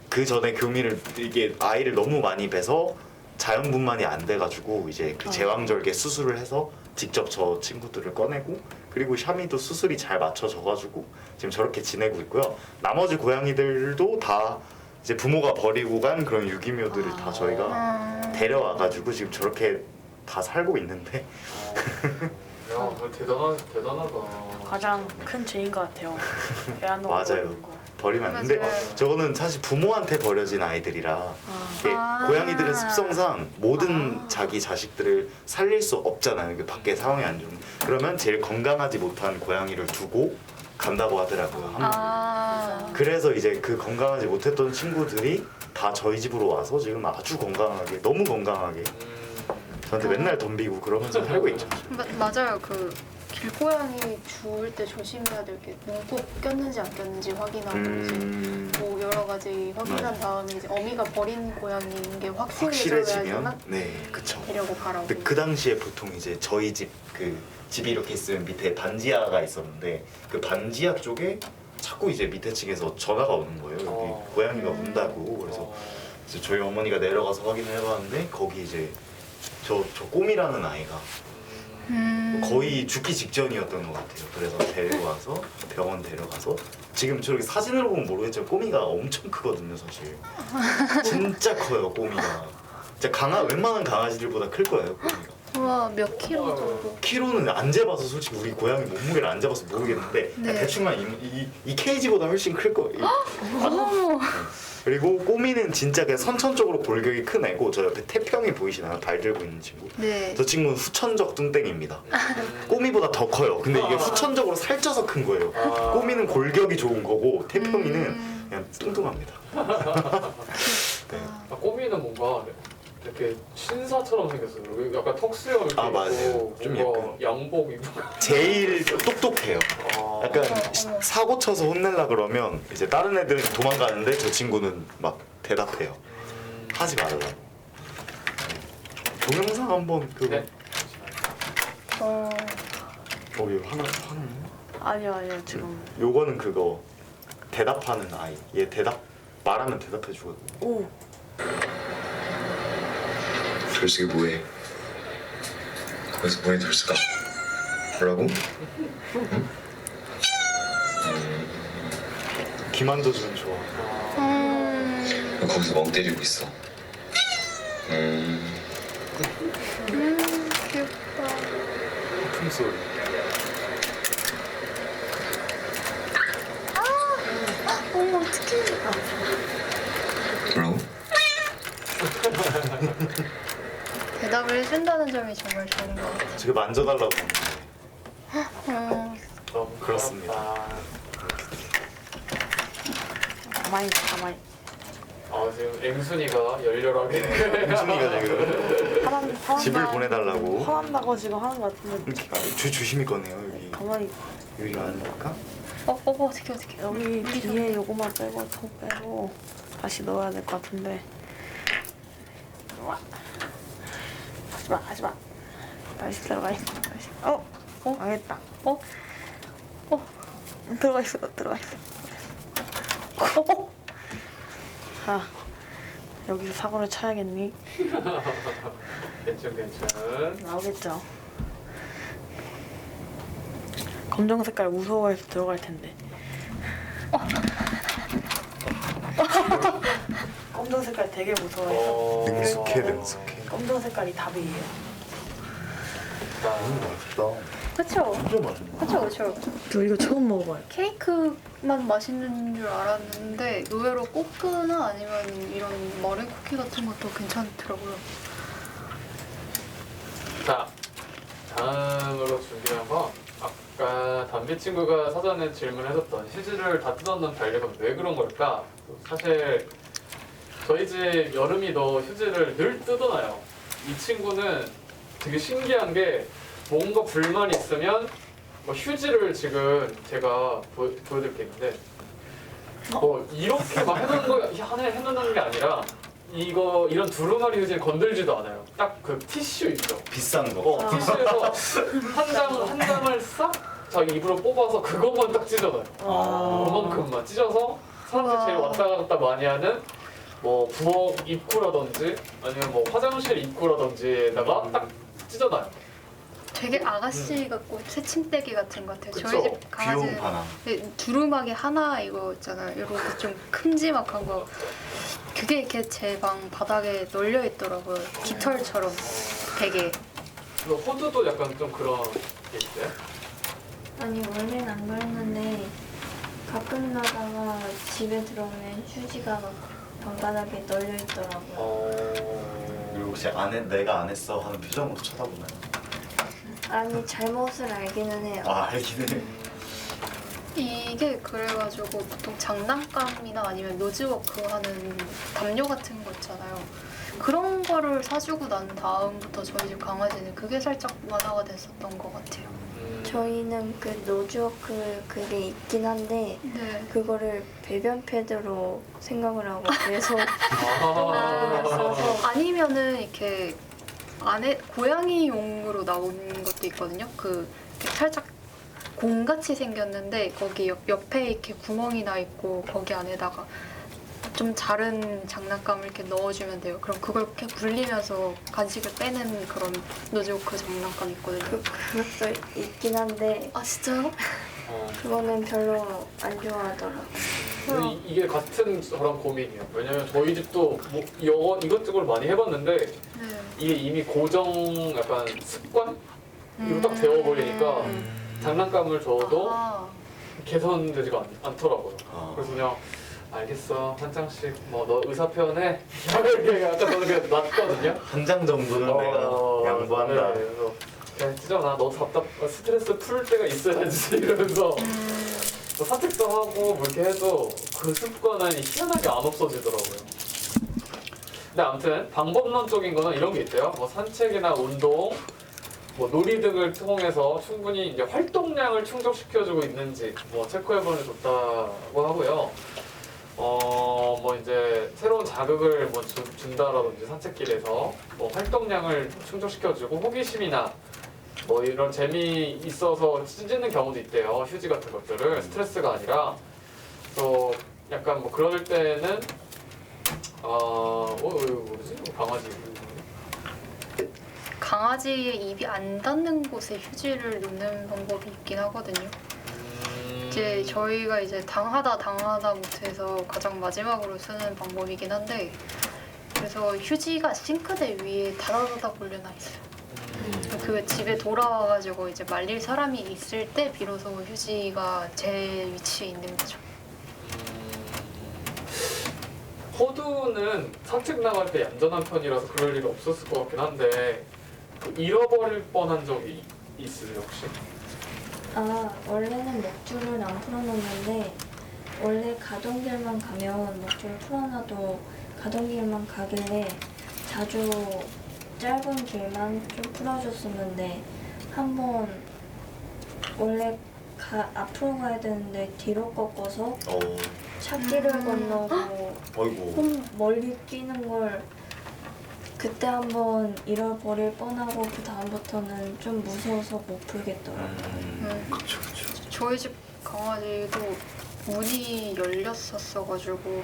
그 전에 교미를 이게 아이를 너무 많이 빼서 자연분만이 안 돼가지고 이제 그 제왕절개 수술을 해서 직접 저 친구들을 꺼내고 그리고 샤미도 수술이 잘 맞춰져가지고 지금 저렇게 지내고 있고요. 나머지 고양이들도 다 이제 부모가 버리고 간 그런 유기묘들을 다 저희가 데려와가지고 지금 저렇게 다 살고 있는데 야, 대단하다. 가장 큰 죄인 것 같아요. 애완동물 맞아요. 버리는 거. 버리면 안 돼. 근데 맞아요. 저거는 사실 부모한테 버려진 아이들이라 이게 고양이들은 습성상 모든 자기 자식들을 살릴 수 없잖아요. 이게 밖에 상황이 안 좋으면 그러면 제일 건강하지 못한 고양이를 두고 간다고 하더라고요. 그래서 이제 그 건강하지 못했던 친구들이 다 저희 집으로 와서 지금 아주 건강하게 너무 건강하게 저한테 맨날 덤비고 그러면서 살고 있죠. 맞아요. 그 길고양이 주울 때 조심해야 될 게 문콕 꼈는지 안 꼈는지 확인하고 이제 뭐 여러 가지 확인한 다음에 이제 어미가 버린 고양이인 게 확실해져야지만 확실해지면 네, 그쵸. 데려고 가라고. 근데 그 당시에 보통 이제 저희 집이 이렇게 있으면 밑에 반지하가 있었는데 그 반지하 쪽에 자꾸 이제 밑에 층에서 전화가 오는 거예요. 여기 고양이가 운다고. 그래서 이제 저희 어머니가 내려가서 확인을 해봤는데 거기 이제 저 꼬미라는 아이가 거의 죽기 직전이었던 것 같아요. 그래서 데려와서 병원 데려가서 지금 저렇게 사진으로 보면 모르겠지만 꼬미가 엄청 크거든요, 사실. 진짜 커요, 꼬미가. 진짜 웬만한 강아지들보다 클 거예요, 꼬미가. 우와, 몇 킬로 정도? 키로는 안 재봐서 솔직히 우리 고양이 몸무게를 안 재봐서 모르겠는데 네. 대충만 이 케이지보다 훨씬 클 거예요. 어머. 그리고 꼬미는 진짜 그냥 선천적으로 골격이 큰 애고 저 옆에 태평이 보이시나요? 발 들고 있는 친구. 네. 저 친구는 후천적 뚱땡입니다. 꼬미보다 더 커요. 근데 이게 후천적으로 살쪄서 큰 거예요. 꼬미는 골격이 좋은 거고 태평이는 그냥 뚱뚱합니다. 네. 꼬미는 뭔가 이렇게 신사처럼 생겼어요. 여기 약간 턱수염 이렇게 아, 맞아요. 있고 좀 뭔가 약간. 양복 입고 제일 똑똑해요. 약간 사고 쳐서 혼내려 그러면 이제 다른 애들은 도망가는데 저 친구는 막 대답해요. 하지 말라고. 동영상 한번 그거. 네. 여기 하나. 아니요 지금. 요거는 그거 대답하는 아이. 얘 말하면 대답해 주거든. 오. 결석이 뭐해? 거기서 뭐해 결석아? 뭐라고? 귀 만져주면 좋아. 너 거기서 멍 때리고 있어. 귀엽다. 품소리. 어머, 어떡해. 뭐라고? 대답을 해준다는 점이 정말 좋은 것 같아요. 지금 만져달라고 하는데. 너무 그렇습니다. 가만히. 지금 앵순이가 열렬하게 혜준이가 지금 집을 보내달라고. 화난다고 지금 하는 것 같은데. 조심히 꺼내요 여기. 가만히. 여기가 아닐까? 어떡해. 여기 뒤에 요거만 빼고 통 빼고 다시 넣어야 될 것 같은데. 하지마. 다시 들어가 있어. 다시. 망했다. 들어가 있어. 자, 여기서 사고를 쳐야겠니? 괜찮. 나오겠죠. 검정 색깔 무서워해서 들어갈 텐데. 검정 색깔 되게 무서워해서. 능숙해. 검정 색깔이 답이에요. 맛있다. 그쵸? 진짜 맛있네. 그쵸. 저 이거 처음 먹어봐요. 케이크만 맛있는 줄 알았는데 의외로 꼬끄나 아니면 이런 머랭 쿠키 같은 것도 괜찮더라고요. 자, 다음으로 준비한 건 아까 담비 친구가 사전에 질문해줬던 휴지를 다 뜯어놓는 반려견 왜 그런 걸까? 사실 저희 집 여름이도 휴지를 늘 뜯어놔요. 이 친구는 되게 신기한 게 뭔가 불만이 있으면 뭐 휴지를 지금 제가 보여드릴 게 있는데 뭐 이렇게 막 해놓는 게 아니라 이런 두루마리 휴지를 건들지도 않아요. 딱 그 티슈 있죠. 비싼 거. 티슈에서 한 장을 싹 자기 입으로 뽑아서 그것만 딱 찢어놔요. 그만큼만 찢어서 사람들이 제일 왔다 갔다 많이 하는 뭐 부엌 입구라든지 아니면 뭐 화장실 입구라든지에다가 딱 찢어놔요. 되게 아가씨 같고 새침대기 같은 것 같아요. 그쵸? 저희 집 귀여운 강아지는 바람. 두루마기 하나 이거 있잖아요. 이렇게 좀 큼지막한 거. 그게 이렇게 제 방 바닥에 널려 있더라고요. 깃털처럼 되게. 호두도 약간 좀 그런 게 있어요? 아니 원래는 안 그랬는데 가끔 가다가 집에 들어오면 휴지가 막 방바닥에 널려 있더라고요. 그리고 혹시 내가 안 했어 하는 표정으로 쳐다보나요? 아니 잘못을 알기는 해요. 알긴 해. 이게 그래가지고 보통 장난감이나 아니면 노즈워크 하는 담요 같은 거 있잖아요. 그런 거를 사주고 난 다음부터 저희 집 강아지는 그게 살짝 완화가 됐었던 것 같아요. 저희는 그 노즈워크 그게 있긴 한데 네. 그거를 배변 패드로 생각을 하고 계속 아니면은 이렇게 안에 고양이용으로 나온 것도 있거든요. 그 이렇게 살짝 공같이 생겼는데 거기 옆에 이렇게 구멍이 나 있고 거기 안에다가 좀 자른 장난감을 이렇게 넣어주면 돼요. 그럼 그걸 이렇게 굴리면서 간식을 빼는 그런 노즈워크 장난감이 있거든요. 그것도 있긴 한데 아 진짜요? 그거는 별로 안 좋아하더라고요. 근데 이게 같은 저랑 고민이에요. 왜냐면 저희 집도 뭐 이것저것 많이 해봤는데 네. 이게 이미 고정 약간 습관? 이거 딱 되어버리니까 장난감을 줘도 개선되지가 않더라고요. 그래서 그냥 알겠어 한 장씩 뭐 너 의사 표현해 이렇게 약간 저는 그냥 놨거든요. 한 장 정도는 내가 양보한다. 네, 그래서 그냥 찢어놔 너 스트레스 풀 때가 있어야지 이러면서 뭐 산책도 하고 뭐 이렇게 해도 그 습관은 희한하게 안 없어지더라고요. 근데 아무튼 방법론적인 거는 이런 게 있대요. 뭐 산책이나 운동 뭐 놀이 등을 통해서 충분히 이제 활동량을 충족시켜주고 있는지 뭐 체크해보는 게 좋다고 하고요. 뭐 이제 새로운 자극을 뭐 준다라든지 산책길에서 뭐 활동량을 충족시켜주고 호기심이나 뭐 이런 재미 있어서 찢는 경우도 있대요. 휴지 같은 것들을 스트레스가 아니라 또 약간 뭐 그럴 때는 뭐지? 강아지 강아지의 입이 안 닿는 곳에 휴지를 놓는 방법이 있긴 하거든요. 이제 저희가 이제 당하다 못해서 가장 마지막으로 쓰는 방법이긴 한데 그래서 휴지가 싱크대 위에 다다다닥 올려놔 있어요. 그 집에 돌아와가지고 이제 말릴 사람이 있을 때 비로소 휴지가 제 위치에 있는 거죠. 호두는 산책 나갈 때 얌전한 편이라서 그럴 일이 없었을 것 같긴 한데 잃어버릴 뻔한 적이 있으세요 혹시? 원래는 목줄을 안 풀어놓는데 원래 가던 길만 가면 목줄을 풀어놔도 가던 길만 가길래 자주 짧은 길만 좀 풀어줬었는데 한번 원래 앞으로 가야 되는데 뒤로 꺾어서 찾기를 건너고 어이구. 멀리 뛰는 걸 그때 한번 잃어버릴 뻔하고 그 다음부터는 좀 무서워서 못 풀겠더라고요. 그쵸. 저희 집 강아지도 문이 열렸었어가지고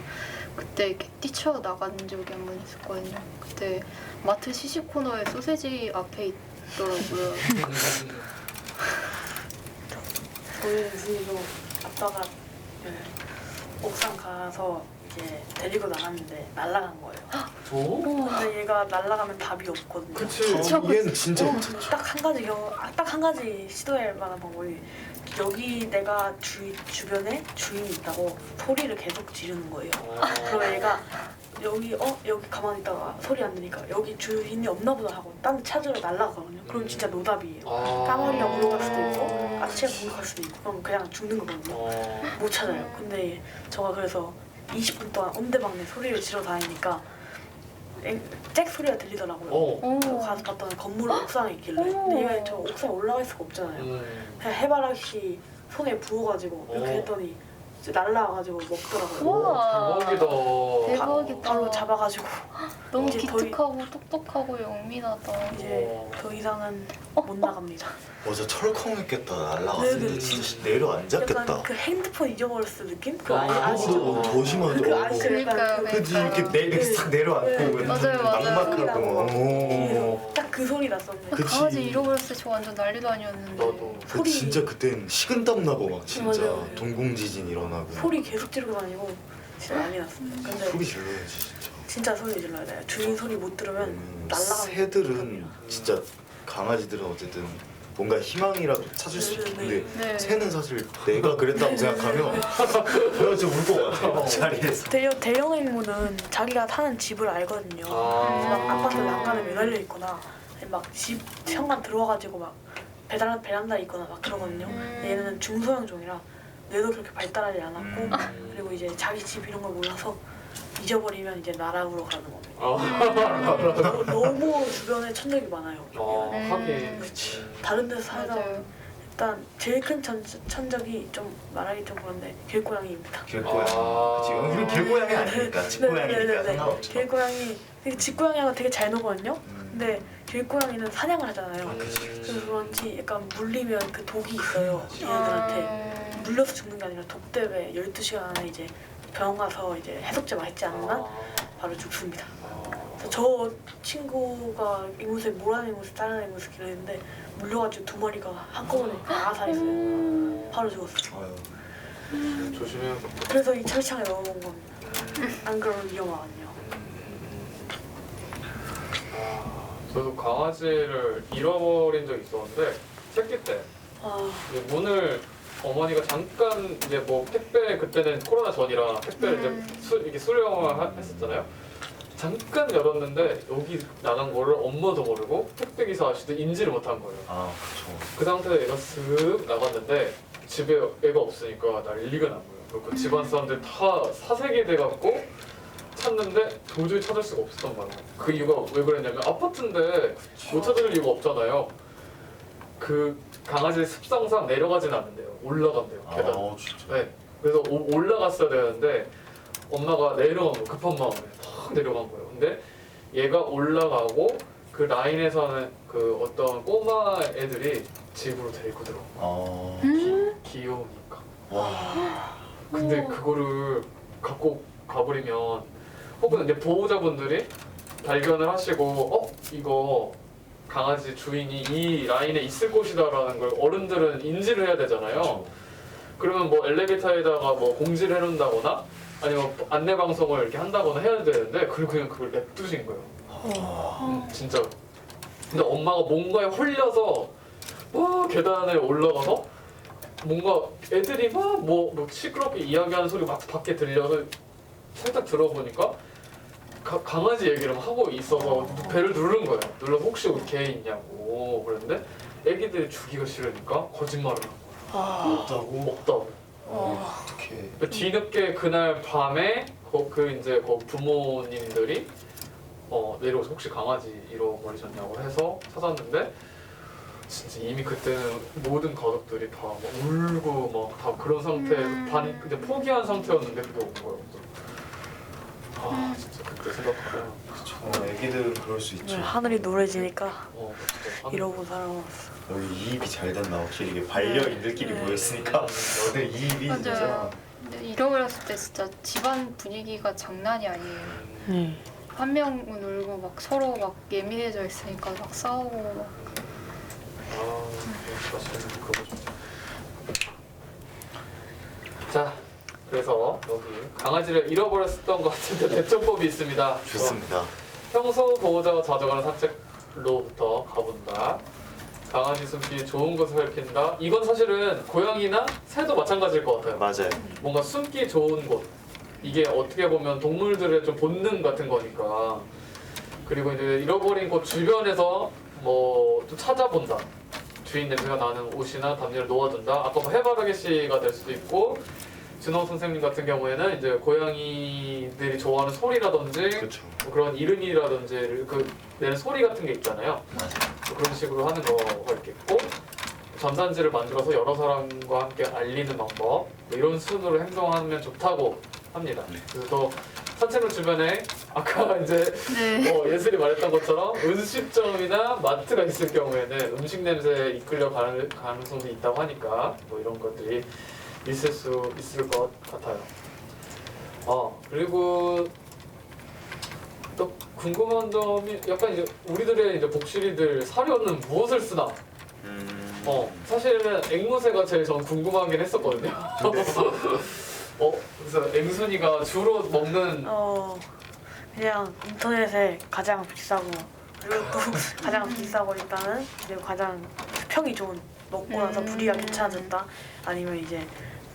그때 이렇게 뛰쳐나간 적이 한 번 있었거든요. 그때 마트 시식 코너에 소세지 앞에 있더라고요. 저희 집도 아빠가 옥상 가서 이제 데리고 나갔는데 날아간 거예요. 근데 얘가 날아가면 답이 없거든요. 그치. 얘는 진짜 딱 한 가지 시도할 만한 방법이 여기 내가 주변에 주인이 있다고 소리를 계속 지르는 거예요. 그럼 얘가 여기 가만히 있다가 소리 안 들리니까 여기 주인이 없나 보다 하고 딴 데 찾으러 날아가거든요. 그럼 진짜 노답이에요. 까마귀가 물어갈 수도 있고 까치가 공격할 수도 있고 그럼 그냥 죽는 거거든요. 못 찾아요. 근데 저가 그래서 20분 동안 온데방네 소리를 지르러 다니니까 잭 소리가 들리더라고요. 그래서 가서 봤더니 건물 옥상에 있길래 근데 얘가 저 옥상에 올라갈 수가 없잖아요. 그냥 해바라기 손에 부어가지고 이렇게 했더니 날라와가지고 먹더라고요. 우와. 대박이다. 바로 잡아가지고 너무 이제 기특하고 똑똑하고 영민하다. 이제 더 이상은 못 나갑니다. 저 철컹했겠다. 날라갔을 때 진짜 내려앉았겠다. 약간 그 핸드폰 잊어버렸을 느낌? 그 그거보다 아시죠? 더 심하죠. 그 아시죠? 그러니까요. 그치 이렇게 싹 내려앉고 맞아요. 막막하고. 딱 그 소리 났었는데 그치. 강아지 잃어버렸을 때 저 완전 난리도 아니었는데. 나도. 그 진짜 그땐 식은땀 나고 막 진짜 맞아요. 동공지진 일어나고. 소리 계속 지르고 다니고 진짜 난리 났어요. 근데 소리 질러야지 진짜. 진짜 소리 질러야 돼요. 주인 소리 못 들으면 날라가는 새들은 진짜 강아지들은 어쨌든 뭔가 희망이라도 찾을 수 있는데 네. 새는 사실 내가 그랬다고 생각하면 내가 진짜 울 것 같아 자리에서. 대형 앵무는 자기가 사는 집을 알거든요. 막 아파트 난간에 매달려 있거나 막 집 현관 들어와가지고 막 베란다에 있거나 막 그러거든요. 얘는 중소형 종이라 뇌도 그렇게 발달하지 않았고 그리고 이제 자기 집 이런 걸 몰라서 잊어버리면 이제 나락으로 가는 겁니다. 너무 주변에 천적이 많아요. 하긴. 다른 데서 살다 맞아요. 일단 제일 큰 천적이 좀 말하기 좀 그런데 길고양이입니다. 길고양이. 아. 지금 우리 길고양이 아니니까 집고양이니까 상관없죠. 길고양이 되게 집고양이하고 되게 잘 노거든요. 근데 길고양이는 사냥을 하잖아요. 그래서 그런지 약간 물리면 그 독이 있어요. 얘네들한테 물려서 죽는 게 아니라 독 때문에 12시간 안에 이제 병원 가서 이제 해독제 맞지 않으면 바로 죽습니다. 그래서 저 친구가 앵무새 모란 앵무새 다른 앵무새 기르는데 물려가지고 2마리가 한꺼번에 알아살했어요. 바로 죽었어요. 조심해야 그래서 이 철창에 넣어놓은 겁니다. 안 그러면 위험하거든요. 저도 강아지를 잃어버린 적이 있었는데 새끼 때 아, 이제 문을 어머니가 잠깐 이제 뭐 택배 그때는 코로나 전이라 택배를 이제 이렇게 수령을 했었잖아요. 잠깐 열었는데 여기 나간 거를 엄마도 모르고 택배 기사 아저씨도 인지를 못한 거예요. 아 그렇죠. 그 상태에서 얘가 쓱 나갔는데 집에 애가 없으니까 난리가 난 거예요. 그리고 그 집안 사람들 다 사색이 돼갖고 찾는데 도저히 찾을 수가 없었단 말이에요. 그 이유가 왜 그랬냐면 아파트인데 못 찾을 이유가 없잖아요. 그 강아지 습성상 내려가진 않는데요. 올라간대요. 계단. 아 진짜. 네. 그래서 올라갔어야 되는데 엄마가 내려간 거 급한 마음에 탁 내려간 거예요. 근데 얘가 올라가고 그 라인에서는 그 어떤 꼬마 애들이 집으로 데리고 들어온 거예요. 귀여우니까. 와. 근데 그거를 갖고 가버리면 혹은 이제 보호자분들이 발견을 하시고 이거 강아지 주인이 이 라인에 있을 곳이다라는 걸 어른들은 인지를 해야 되잖아요. 그러면 뭐 엘리베이터에다가 뭐 공지를 해놓는다거나 아니면 안내 방송을 이렇게 한다거나 해야 되는데 그냥 그걸 냅두신 거예요. 진짜. 근데 엄마가 뭔가에 홀려서 막 계단에 올라가서 뭔가 애들이 막 뭐 시끄럽게 이야기하는 소리가 막 밖에 들려서 살짝 들어보니까 강아지 얘기를 막 하고 있어서 배를 누른 거예요. 눌러서 혹시 우리 개 있냐고 그랬는데 애기들이 주기가 싫으니까 거짓말을 한 거예요. 없다고. 어떡해. 뒤늦게 그날 밤에 이제 부모님들이 내려오서 혹시 강아지 잃어버리셨냐고 해서 찾았는데 진짜 이미 그때는 모든 가족들이 다 막 울고 막 다 그런 상태에서 이제 포기한 상태였는데 그게 온 거예요. 진짜 그때 생각하면 그렇죠. 애기들은 그럴 수 있죠. 하늘이 노래지니까 진짜 이러고 살아왔어. 여기 이입이 잘 됐나 확실히 이게 반려인들끼리 모였으니까 너들 이입이 진짜. 맞아요. 근데 잃어버렸을 때 진짜 집안 분위기가 장난이 아니에요. 한 명은 울고 막 서로 막 예민해져 있으니까 막 싸우고 막. 사실은 그거죠. 자, 그래서 여기 강아지를 잃어버렸던 것 같은데 대처법이 있습니다. 좋습니다. 평소 보호자가 자주 가는 산책로부터 가본다. 강아지 숨기 좋은 것을 살핀다. 이건 사실은 고양이나 새도 마찬가지일 것 같아요. 맞아요. 뭔가 숨기 좋은 곳. 이게 어떻게 보면 동물들의 좀 본능 같은 거니까. 그리고 이제 잃어버린 곳 주변에서 뭐 또 찾아본다. 주인 냄새가 나는 옷이나 담요를 놓아둔다. 아까 뭐 해바라기 씨가 될 수도 있고 준호 선생님 같은 경우에는 이제 고양이들이 좋아하는 소리라든지 그렇죠. 뭐 그런 이름이라든지 그 내는 소리 같은 게 있잖아요. 뭐 그런 식으로 하는 거가 있겠고 전단지를 만들어서 여러 사람과 함께 알리는 방법 뭐 이런 순으로 행동하면 좋다고 합니다. 그래서 산책로 주변에 아까 이제 예슬이 말했던 것처럼 음식점이나 마트가 있을 경우에는 음식 냄새에 이끌려 가는 가능성도 있다고 하니까 뭐 이런 것들이 있을 수 있을 것 같아요. 그리고 또 궁금한 점이 약간 이제 우리들의 이제 복실이들 사료는 무엇을 쓰나? 사실은 앵무새가 제일 전 궁금하긴 했었거든요. 그래서 앵순이가 주로 먹는 그냥 인터넷에 가장 비싸고 그리고 또 가장 비싸고 일단은 이제 가장 평이 좋은 먹고 나서 부리가 괜찮아졌다 아니면 이제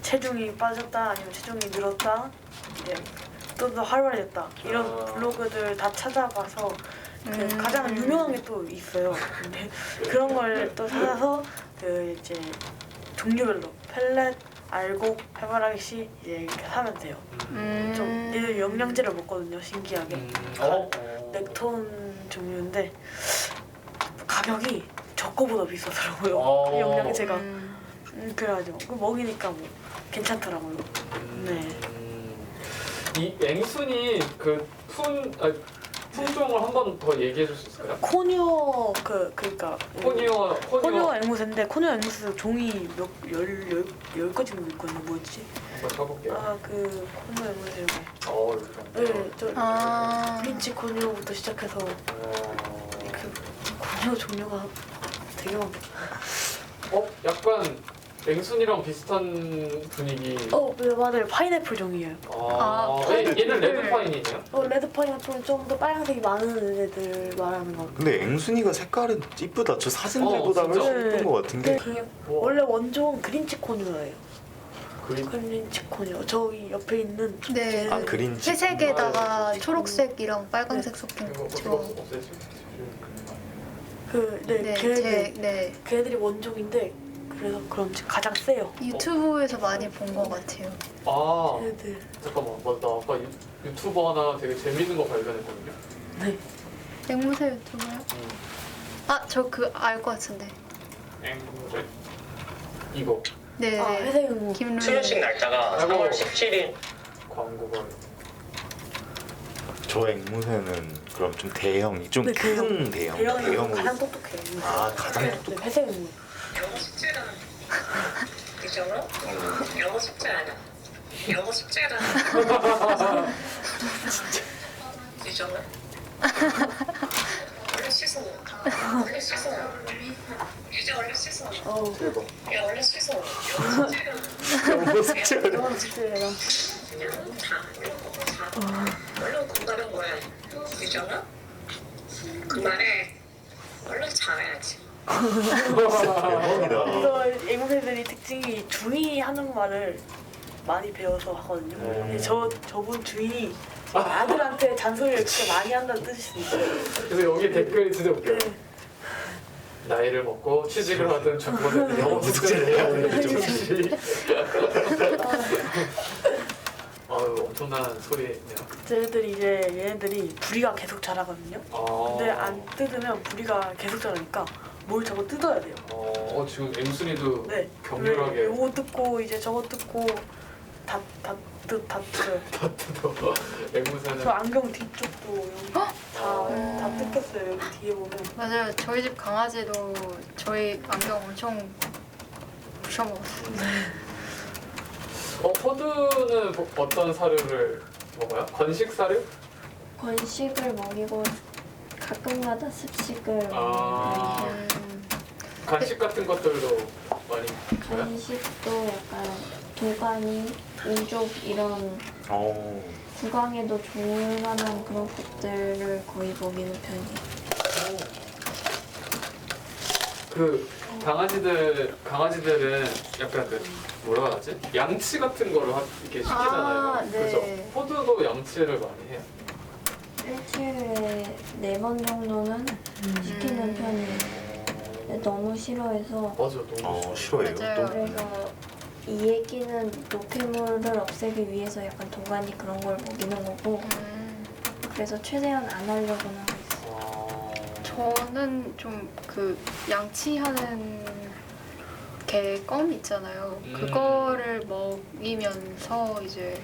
체중이 빠졌다 아니면 체중이 늘었다 이제 좀 더 활발해졌다 이런 블로그들 다 찾아봐서 그 가장 유명한 게 또 있어요. 근데 그런 걸 또 찾아서 그 이제 종류별로 펠렛, 알곡, 해바라기 씨 이제 이렇게 사면 돼요. 좀 얘들 영양제를 먹거든요. 신기하게. 넥톤 종류인데 가격이 저 거보다 비싸더라고요. 영양제가. 그래가지고 그 먹이니까 뭐 괜찮더라고요. 네. 이 앵순이 품종을 한 번 더 얘기해 줄 수 있을까요? 코뉴어 그러니까 코니어 코뉴어 앵무새인데 코뉴어 앵무새 종이 열 가지 정도 있거든요. 뭐였지? 한번 쳐볼게요. 그 코뉴어 앵무새 중에 이렇게. 네, 저 브린치 코뉴어부터 시작해서 그 코뉴어 종류가 되게 많고. 약간 앵순이랑 비슷한 분위기. 네, 맞아요. 파인애플 종이에요. 얘는 레드 파인이네요. 레드 파인애플은 좀 더 빨간색이 많은 애들 말하는 거. 근데 앵순이가 색깔은 이쁘다. 저 사진들보다 진짜. 훨씬 이쁜 것 같은데. 원래 원종은 그린치 코뉴어예요. 그린치 코뉴어. 저기 옆에 있는 네. 아, 그린치. 회색에다가 초록색이랑 빨간색 섞인 이거 저. 없애지. 네. 걔들이 원종인데 그래서 그럼 가장 세요. 유튜브에서 많이 본 것 같아요. 걔들. 잠깐만, 나 아까 유튜버 하나 되게 재밌는 거 발견했거든요. 네. 앵무새 유튜브요? 저 알 것 같은데. 앵무새? 이거 네. 회색 앵무. 김루이. 수료식 날짜가 아이고. 3월 17일. 광고가. 저 앵무새는 그럼 좀 대형, 좀 네, 큰 대형. 대형이 대형으로. 가장 똑똑해요. 아, 가장 네, 똑똑해. 회색 앵무. 영어 숙제랑 그죠? 영어 숙제 아니야. 영어 숙제랑 그죠? 원래 씻어. 원래 씻어. 이제 원래 씻어. 야 원래 씻어. 영어 숙제랑 영어 숙제가 영어 숙제예요. 얼른 공부하는 거야. 그죠? 그 말에 얼른 잘해야지. 대박이다. 그래서 앵무새들이 특징이 주인이 하는 말을 많이 배워서 하거든요. 근데 저분 주인이 아들한테 잔소리를 진짜 많이 한다는 뜻이 있어요. 그래서 여기 댓글이 진짜 웃겨요. 네. 나이를 먹고 취직을 하든 중고든 영어 숙제를 해야 되는 엄청난 소리네요. 얘네들이 부리가 계속 자라거든요. 근데 안 뜯으면 부리가 계속 자라니까 뭘 저거 뜯어야 돼요. 지금 앵순이도 네. 격렬하게 요거 뜯고 이제 저거 뜯고 다 뜯어요. 다 뜯어. 앵무새는 저 안경 뒤쪽도 여기 다 뜯겼어요. 여기 뒤에 보면. 맞아요. 저희 집 강아지도 저희 안경 엄청 부셔먹었어요. 포드는 어떤 사료를 먹어요? 건식 사료? 건식을 먹이고 가끔가다 습식을 아. 간식 같은 것들도 많이 줘요? 간식도 약간 도가니, 우족 이런 구강에도 좋을 만한 그런 것들을 거의 먹이는 편이에요. 그 강아지들은 약간 뭐라 하지? 양치 같은 거를 이렇게 시키잖아요. 네. 그죠? 포드도 양치를 많이 해요. 일주일에 4번 정도는 시키는 편이에요. 근데 너무 싫어해서 맞아, 너무 싫어해요. 맞아요. 또 그래서 이 애기는 노폐물을 없애기 위해서 약간 도가니 그런 걸 먹이는 거고 그래서 최대한 안 하려고는 하고 있어요. 저는 좀 그 양치하는 개 껌 있잖아요. 그거를 먹이면서 이제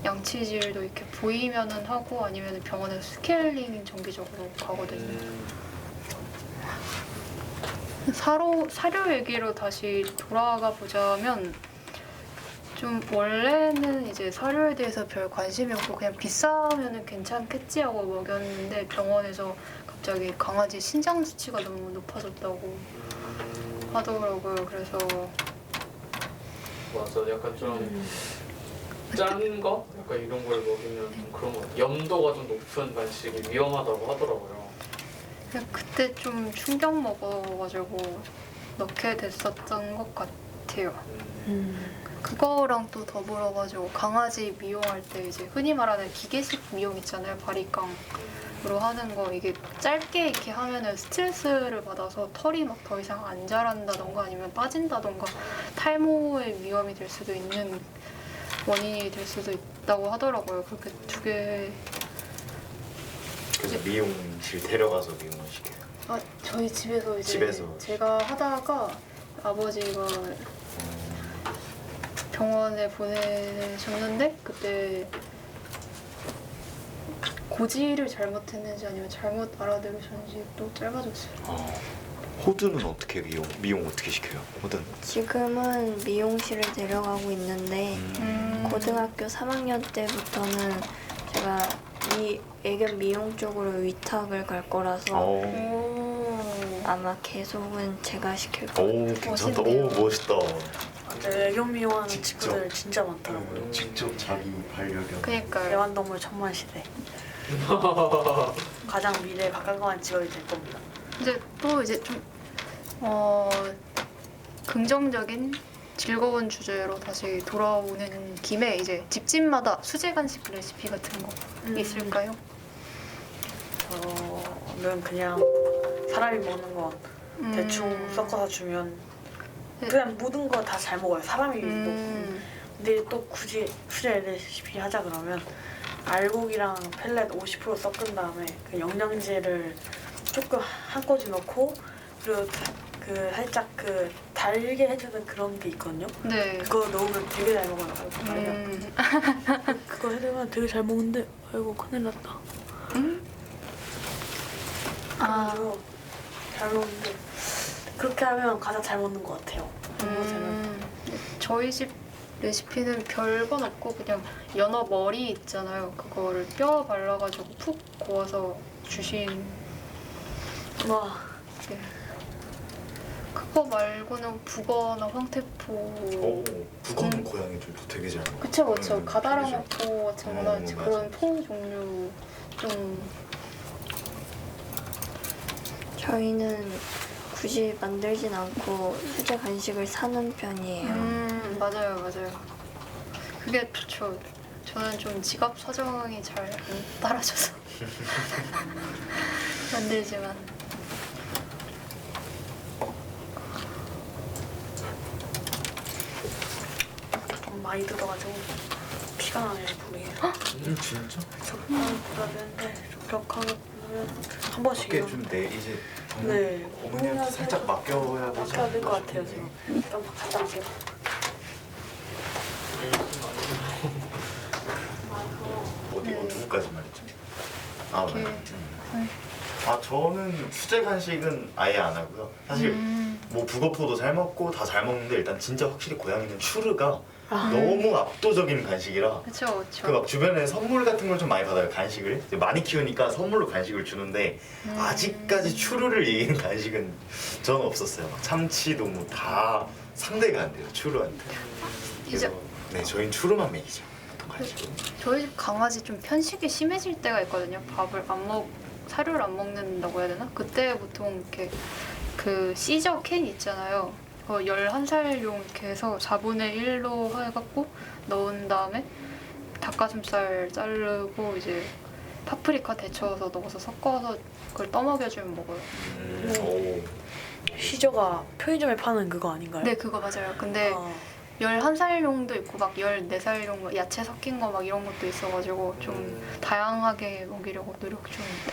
양치질도 이렇게 보이면은 하고 아니면 병원에 스케일링 정기적으로 가거든요. 사료 얘기로 다시 돌아가 보자면 좀 원래는 이제 사료에 대해서 별 관심이 없고 그냥 비싸면은 괜찮겠지 하고 먹였는데 병원에서 갑자기 강아지 신장 수치가 너무 높아졌다고 하더라고요. 그래서 맞아, 약간 좀 짠 거? 약간 이런 걸 먹이면 좀 그런 거 염도가 좀 높은 간식이 위험하다고 하더라고요. 그냥 그때 좀 충격 먹어가지고 넣게 됐었던 것 같아요. 그거랑 또 더불어가지고 강아지 미용할 때 이제 흔히 말하는 기계식 미용 있잖아요. 바리깡으로 하는 거 이게 짧게 이렇게 하면은 스트레스를 받아서 털이 막 더 이상 안 자란다던가 아니면 빠진다던가 탈모의 위험이 될 수도 있는 원인이 될 수도 있다고 하더라고요. 그렇게 두 개. 그래서 미용실 데려가서 미용을 시켜요. 저희 집에서 이제 집에서. 제가 하다가 아버지가 병원에 보내셨는데 그때 고지를 잘못했는지 아니면 잘못 알아들으셨는지 또 짧아졌어요. 호두는 어떻게 미용 어떻게 시켜요? 호두는? 지금은 미용실을 데려가고 있는데 고등학교 3학년 때부터는 제가 이 애견 미용 쪽으로 위탁을 갈 거라서 오. 아마 계속은 제가 시킬 거예요. 오 괜찮다. 멋있네요. 오 멋있다. 근데 애견 미용하는 직접. 친구들 진짜 많더라고요. 직접 자기 반려견. 그니까요. 애완동물 천만 시대. 가장 미래에 박강한 직업이 될 겁니다. 이제 또 이제 좀 긍정적인 즐거운 주제로 다시 돌아오는 김에 이제 집집마다 수제 간식 레시피 같은 거 있을까요? 저는 그냥 사람이 먹는 거 대충 섞어서 주면 네. 그냥 모든 거 다 잘 먹어요. 사람이 먹고. 음. 근데 또 굳이 수제 레시피 하자 그러면 알곡이랑 펠렛 50% 섞은 다음에 그 영양제를 조금 한 꼬집 넣고 그리고 그 살짝 그 달게 해주는 그런 게 있거든요. 네. 그거 넣으면 되게 잘 먹어요. 그거 해주면 되게 잘 먹는데 아이고 큰일 났다. 그래가지고 잘 먹는데 그렇게 하면 가장 잘 먹는 것 같아요. 요새는. 저희 집 레시피는 별건 없고 그냥 연어 머리 있잖아요. 그거를 뼈 발라가지고 푹 구워서 주신 와 게. 그거 말고는 북어나 황태포. 오 북어는 고양이들도 되게 잘 먹어. 그쵸 그쵸. 되게 가다랑어포 같은 거나 맞아. 그런 포 종류 좀. 저희는 굳이 만들진 않고 수제 간식을 사는 편이에요. 맞아요 맞아요. 그게 좋죠. 저는 좀 지갑 사정이 잘 안 따라줘서 만들지만. 좀 많이 들어가지고 피가 나네요 분이. 진짜? 적당히 불어내는데 좀 격하게 불면 한 번씩. 어떻게 좀내 이제 네. 어머니한테 살짝 맡겨야 되지 맡겨야 될 것 같아요 지금. 좀 갔다 올게요. 어디 누구까지 말했죠? 아 이렇게. 맞아요. 아 저는 수제 간식은 아예 안 하고요. 사실 뭐 북어포도 잘 먹고 다 잘 먹는데 일단 진짜 확실히 고양이는 추르가 너무 압도적인 간식이라 그쵸 그쵸. 그 막 주변에 선물 같은 걸 좀 많이 받아요. 간식을 이제 많이 키우니까 선물로 간식을 주는데 아직까지 추루를 이기는 간식은 저는 없었어요. 막 참치도 뭐 다 상대가 안 돼요 추루한테. 이제 그래서 네 저희는 추루만 먹이죠. 보통 간식은. 저희 집 강아지 좀 편식이 심해질 때가 있거든요. 사료를 안 먹는다고 해야 되나? 그때 보통 이렇게 그 시저 캔 있잖아요. 11살용 이렇게 해서 4분의 1로 해갖고 넣은 다음에 닭가슴살 자르고 이제 파프리카 데쳐서 넣어서 섞어서 그걸 떠먹여주면 먹어요. 오. 시저가 편의점에 파는 그거 아닌가요? 네, 그거 맞아요. 근데 11살용도 있고 막 14살용 야채 섞인 거 막 이런 것도 있어가지고 좀 다양하게 먹이려고 노력 중입니다.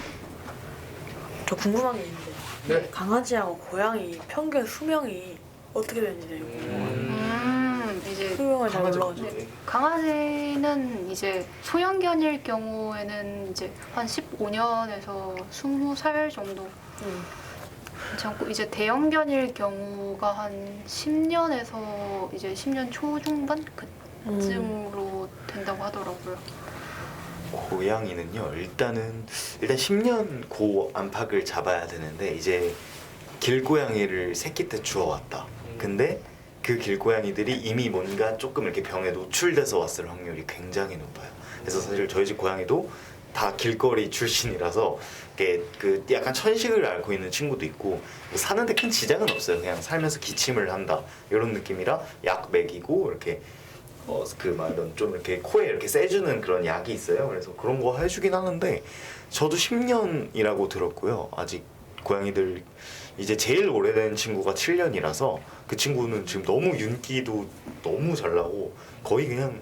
저 궁금한 게 있는데 네. 강아지하고 고양이 평균 수명이 어떻게 되는지 궁금해요. 이제 수명을 잘 강아지 몰라가지고. 네. 강아지는 이제 소형견일 경우에는 이제 한 15년에서 20살 정도 괜찮고 이제 대형견일 경우가 한 10년에서 이제 10년 초중반 그쯤으로 된다고 하더라고요. 고양이는요 일단 10년 고 안팎을 잡아야 되는데 이제 길고양이를 새끼 때 주워왔다. 근데 그 길고양이들이 이미 뭔가 조금 이렇게 병에 노출돼서 왔을 확률이 굉장히 높아요. 그래서 사실 저희 집 고양이도 다 길거리 출신이라서 이게 그 약간 천식을 앓고 있는 친구도 있고 사는데 큰 지장은 없어요. 그냥 살면서 기침을 한다 이런 느낌이라 약 먹이고 이렇게 그 말은 좀 이렇게 코에 이렇게 쐬주는 그런 약이 있어요. 그래서 그런 거 해주긴 하는데 저도 10년이라고 들었고요. 아직 고양이들 이제 제일 오래된 친구가 7년이라서 그 친구는 지금 너무 윤기도 너무 잘 나고 거의 그냥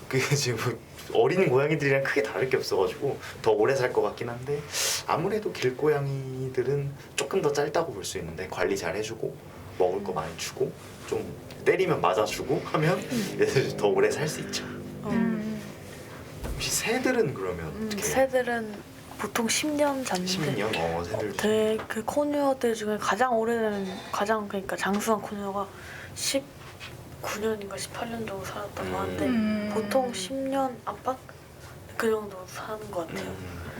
그 지금 어린 고양이들이랑 크게 다를 게 없어가지고 더 오래 살 것 같긴 한데 아무래도 길고양이들은 조금 더 짧다고 볼 수 있는데 관리 잘 해주고 먹을 거 많이 주고 좀 때리면 맞아주고 하면 이제 더 오래 살 수 있죠. 혹시 새들은 그러면 어떻게 해요? 새들은 보통 10년 잡는데 10년? 새들 되게 그 코누어들 중에 가장 오래된 그러니까 장수한 코누어가 19년인가 18년 정도 살았다고 하는데 보통 10년 안팎 그 정도 사는 것 같아요.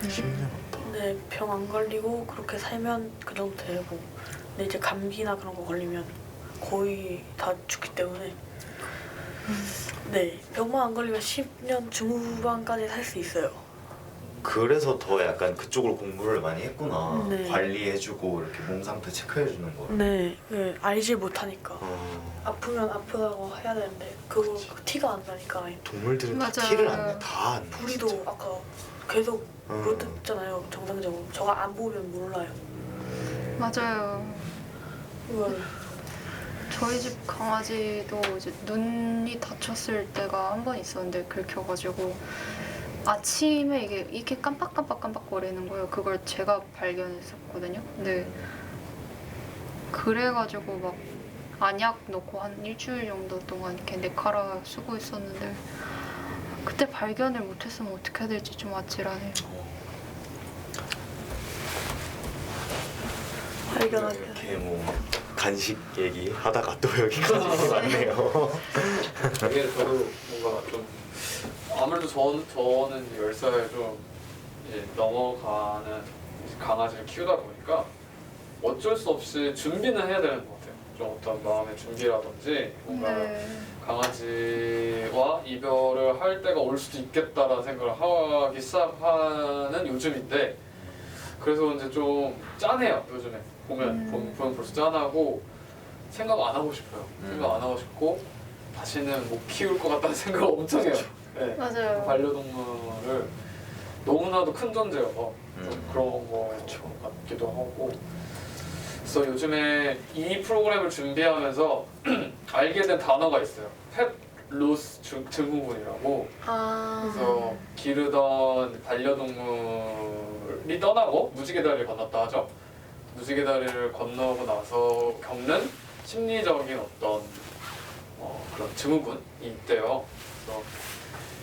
10년 근데 병 안 걸리고 그렇게 살면 그 정도 되고 근데 이제 감기나 그런 거 걸리면 거의 다 죽기 때문에 네 병만 안 걸리면 10년 중후반까지 살 수 있어요. 그래서 더 약간 그쪽으로 공부를 많이 했구나. 네. 관리해주고 이렇게 몸 상태 체크해주는 거. 네, 네 알지 못하니까 어, 아프면 아프다고 해야 되는데 그거 티가 안 나니까 동물들은 다 맞아요. 티를 안 내. 다 안 내. 부리도 아까 계속 못 듣잖아요 정상적으로 저가 안 보면 몰라요. 맞아요. 이걸 저희 집 강아지도 이제 눈이 다쳤을 때가 한 번 있었는데 긁혀가지고 아침에 이게 깜빡거리는 거예요. 그걸 제가 발견했었거든요. 근데 그래가지고 막 안약 넣고 한 일주일 정도 동안 이렇게 네카라 쓰고 있었는데 그때 발견을 못했으면 어떻게 해야 될지 좀 아찔하네요. 발견하면 이렇게 뭐 간식 얘기 하다가 또 여기까지 왔네요. 이게 저도 뭔가 좀 아무래도 저는 10살 좀 이제 넘어가는 강아지를 키우다 보니까 어쩔 수 없이 준비는 해야 되는 것 같아요. 좀 어떤 마음의 준비라든지 뭔가 강아지와 이별을 할 때가 올 수도 있겠다라는 생각을 하기 시작하는 요즘인데 그래서 이제 좀 짠해요. 요즘에 보면 벌써 짠하고 생각 안 하고 싶어요. 생각 안 하고 싶고 다시는 못 키울 것 같다는 생각 엄청 해요. 네. 맞아요. 반려동물을 너무나도 큰 존재여서 좀 그런 거 같기도 하고 그래서 요즘에 이 프로그램을 준비하면서 알게 된 단어가 있어요. 펫 로스 증후군이라고. 그래서 기르던 반려동물이 떠나고 무지개다리를 건넜다 하죠. 무지개다리를 건너고 나서 겪는 심리적인 어떤 그런 증후군이 있대요. 그래서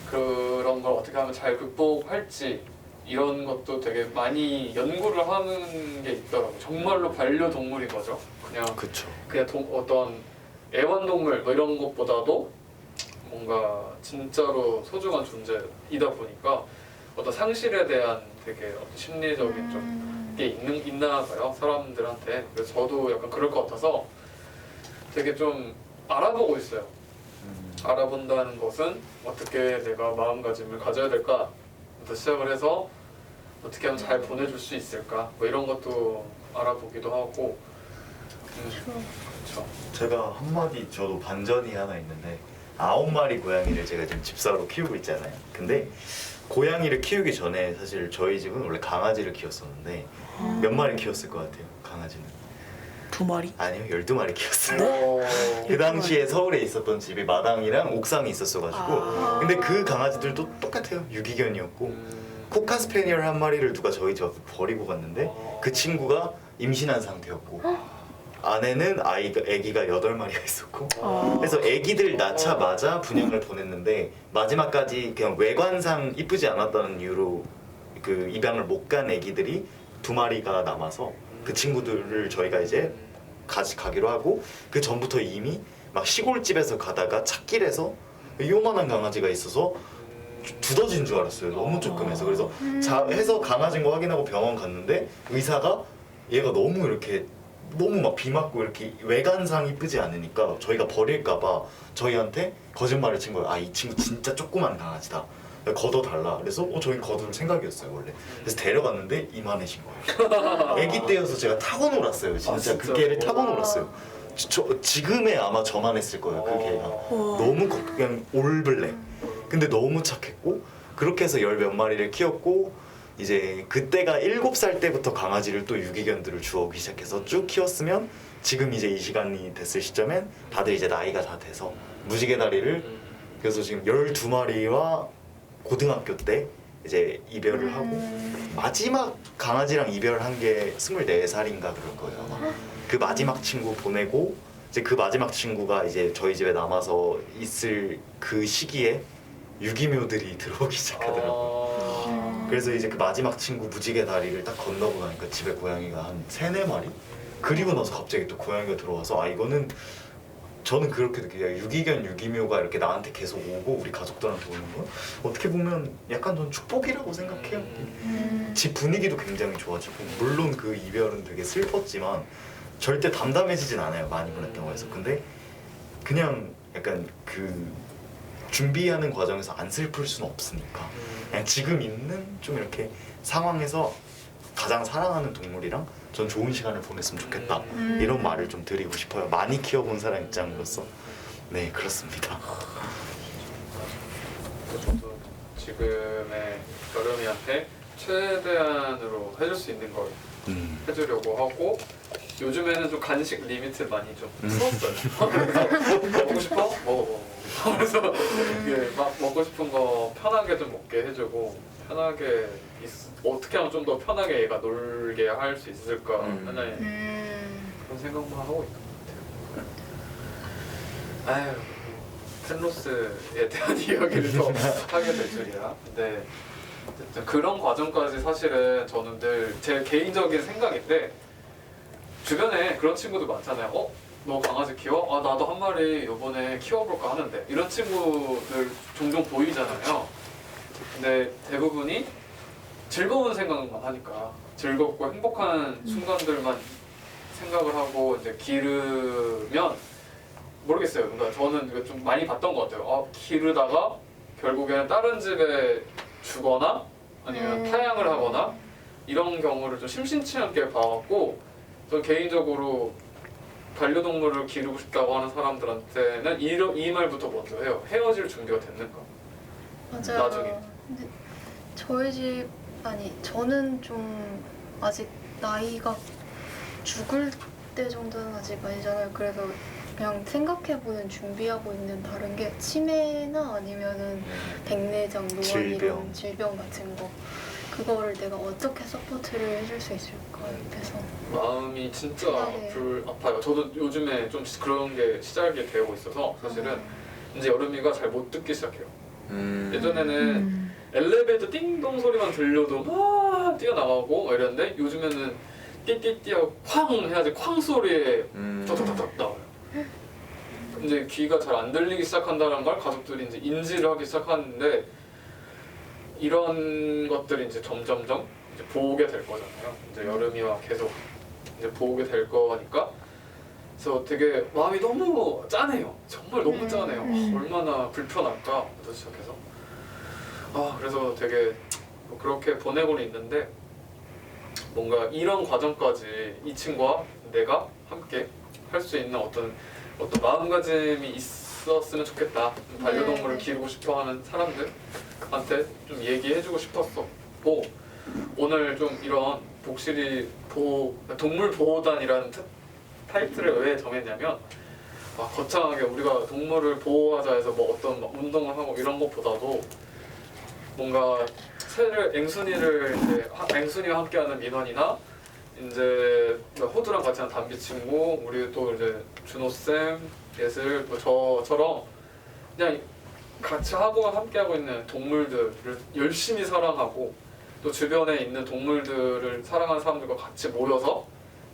그런 걸 어떻게 하면 잘 극복할지 이런 것도 되게 많이 연구를 하는 게 있더라고요. 정말로 반려동물인 거죠. 그쵸. 그냥 어떤 애완동물 뭐 이런 것보다도 뭔가 진짜로 소중한 존재이다 보니까 어떤 상실에 대한 되게 어떤 심리적인 좀 게 있나 봐요. 사람들한테. 그래서 저도 약간 그럴 것 같아서 되게 좀 알아보고 있어요. 알아본다는 것은 어떻게 내가 마음가짐을 가져야 될까부터 시작을 해서 어떻게 하면 잘 보내줄 수 있을까 뭐 이런 것도 알아보기도 하고 그렇죠. 제가 한마디 저도 반전이 하나 있는데 9마리 고양이를 제가 지금 집사로 키우고 있잖아요. 근데 고양이를 키우기 전에 사실 저희 집은 원래 강아지를 키웠었는데 몇 마리 키웠을 것 같아요? 강아지는? 2마리? 아니요, 12마리 키웠어요. 그 당시에 서울에 있었던 집이 마당이랑 옥상이 있었어가지고 근데 그 강아지들도 똑같아요. 유기견이었고 코카스페니얼 한 마리를 누가 저희 집 앞에 버리고 갔는데 그 친구가 임신한 상태였고 안에는 아기가 8마리가 있었고 그래서 아기들 낳자마자 분양을 보냈는데 마지막까지 그냥 외관상 이쁘지 않았다는 이유로 그 입양을 못 간 아기들이 2마리가 남아서 그 친구들을 저희가 이제 가기로 하고 그 전부터 이미 막 시골집에서 가다가 찻길에서 요만한 강아지가 있어서 두더지인 줄 알았어요. 너무 조그매서. 그래서 해서 강아지인 거 확인하고 병원 갔는데 의사가 얘가 너무 이렇게 너무 막 비 맞고 이렇게 외관상 이쁘지 않으니까 저희가 버릴까봐 저희한테 거짓말을 친 거예요. 아, 이 친구 진짜 조그만 강아지다. 걷어달라. 그래서 저희 걷을 생각이었어요 원래. 그래서 데려갔는데 이만해진 거예요. 아기 때여서 제가 타고 놀았어요. 진짜 그 개를 타고 놀았어요. 지금에 아마 저만 했을 거예요. 그 개가 너무 그냥 올블랙. 근데 너무 착했고 그렇게 해서 10몇 마리를 키웠고 이제 그때가 7살 때부터 강아지를 또 유기견들을 주워오기 시작해서 쭉 키웠으면 지금 이제 이 시간이 됐을 시점엔 다들 이제 나이가 다 돼서 무지개다리를 그래서 지금 12마리와 고등학교 때 이제 이별을 하고 마지막 강아지랑 이별한 게 24살인가 그럴 거예요 아마. 그 마지막 친구 보내고 이제 그 마지막 친구가 이제 저희 집에 남아서 있을 그 시기에 유기묘들이 들어오기 시작하더라고요. 그래서 이제 그 마지막 친구 무지개 다리를 딱 건너고 나니까 집에 고양이가 한 3-4마리? 그리고 나서 갑자기 또 고양이가 들어와서 아 이거는 저는 그렇게 느껴요. 유기견, 유기묘가 이렇게 나한테 계속 오고 우리 가족들한테 오는 건 어떻게 보면 약간 전 축복이라고 생각해요. 집 분위기도 굉장히 좋아지고 물론 그 이별은 되게 슬펐지만 절대 담담해지진 않아요. 많이 보냈다고 해서. 근데 그냥 약간 그 준비하는 과정에서 안 슬플 수는 없으니까 그냥 지금 있는 좀 이렇게 상황에서 가장 사랑하는 동물이랑 전 좋은 시간을 보냈으면 좋겠다 이런 말을 좀 드리고 싶어요. 많이 키워본 사람 입장으로서. 네, 그렇습니다. 저도 지금의 여름이한테 최대한으로 해줄 수 있는 걸 해주려고 하고 요즘에는 좀 간식 리미트를 많이 좀 풀었어요. 먹고 싶어? 먹어. 그래서 이게 막 먹고 싶은 거 편하게 좀 먹게 해주고 편하게 어떻게 하면 좀 더 편하게 얘가 놀게 할 수 있을까 하나의 그런 생각만 하고 있는 것 같아요. 아유, 텐로스에 대한 이야기를 더 하게 될 줄이야. 근데 그런 과정까지 사실은 저는 늘 제 개인적인 생각인데 주변에 그런 친구들 많잖아요. 너 강아지 키워? 아 나도 한 마리 이번에 키워볼까 하는데 이런 친구들 종종 보이잖아요. 근데 대부분이 즐거운 생각만 하니까 즐겁고 행복한 순간들만 생각을 하고 이제 기르면 모르겠어요. 그러니까 저는 이거 좀 많이 봤던 것 같아요. 아, 기르다가 결국에는 다른 집에 주거나 아니면 타양을 하거나 이런 경우를 좀 심심치 않게 봐왔고 저는 개인적으로 반려동물을 기르고 싶다고 하는 사람들한테는 이 말부터 먼저 해요. 헤어질 준비가 됐는가? 맞아요. 나중에. 근데 저희 집 아니 저는 좀 아직 나이가 죽을 때 정도는 아직 아니잖아요. 그래서 그냥 생각해보는 준비하고 있는 다른 게 치매나 아니면은 백내장, 노안 이런 질병 같은 거 그거를 내가 어떻게 서포트를 해줄 수 있을까 옆에서 마음이 진짜 아파요. 저도 요즘에 좀 그런 게 시작이 되고 있어서 사실은 이제 여름이가 잘 못 듣기 시작해요. 예전에는 엘리베이터 띵동 소리만 들려도 막 뛰어나가고 막 이랬는데 요즘에는 띠띠띠하고 쾅 해야지 쾅 소리에 덕덕덕덕 나와요. 이제 귀가 잘 안 들리기 시작한다는 걸 가족들이 이제 인지를 하기 시작하는데 이런 것들이 이제 점점점 이제 보게 될 거잖아요. 이제 여름이와 계속 이제 보게 될 거니까 그래서 되게 마음이 너무 짠해요. 정말 너무 짠해요. 얼마나 불편할까부터 시작해서 그래서 되게 뭐 그렇게 보내고는 있는데 뭔가 이런 과정까지 이 친구와 내가 함께 할 수 있는 어떤 마음가짐이 있었으면 좋겠다. 반려동물을 기르고 싶어하는 사람들한테 좀 얘기해주고 싶었었고 오늘 좀 이런 복실이 동물 보호단이라는 타이틀을 왜 정했냐면 거창하게 우리가 동물을 보호하자 해서 뭐 어떤 막 운동을 하고 이런 것보다도 뭔가 앵순이와 함께하는 민원이나 이제 호두랑 같이 하는 담비 친구, 우리 또 이제 준호 쌤, 예슬, 뭐 저처럼 그냥 같이 하고 함께 하고 있는 동물들을 열심히 사랑하고 또 주변에 있는 동물들을 사랑하는 사람들과 같이 모여서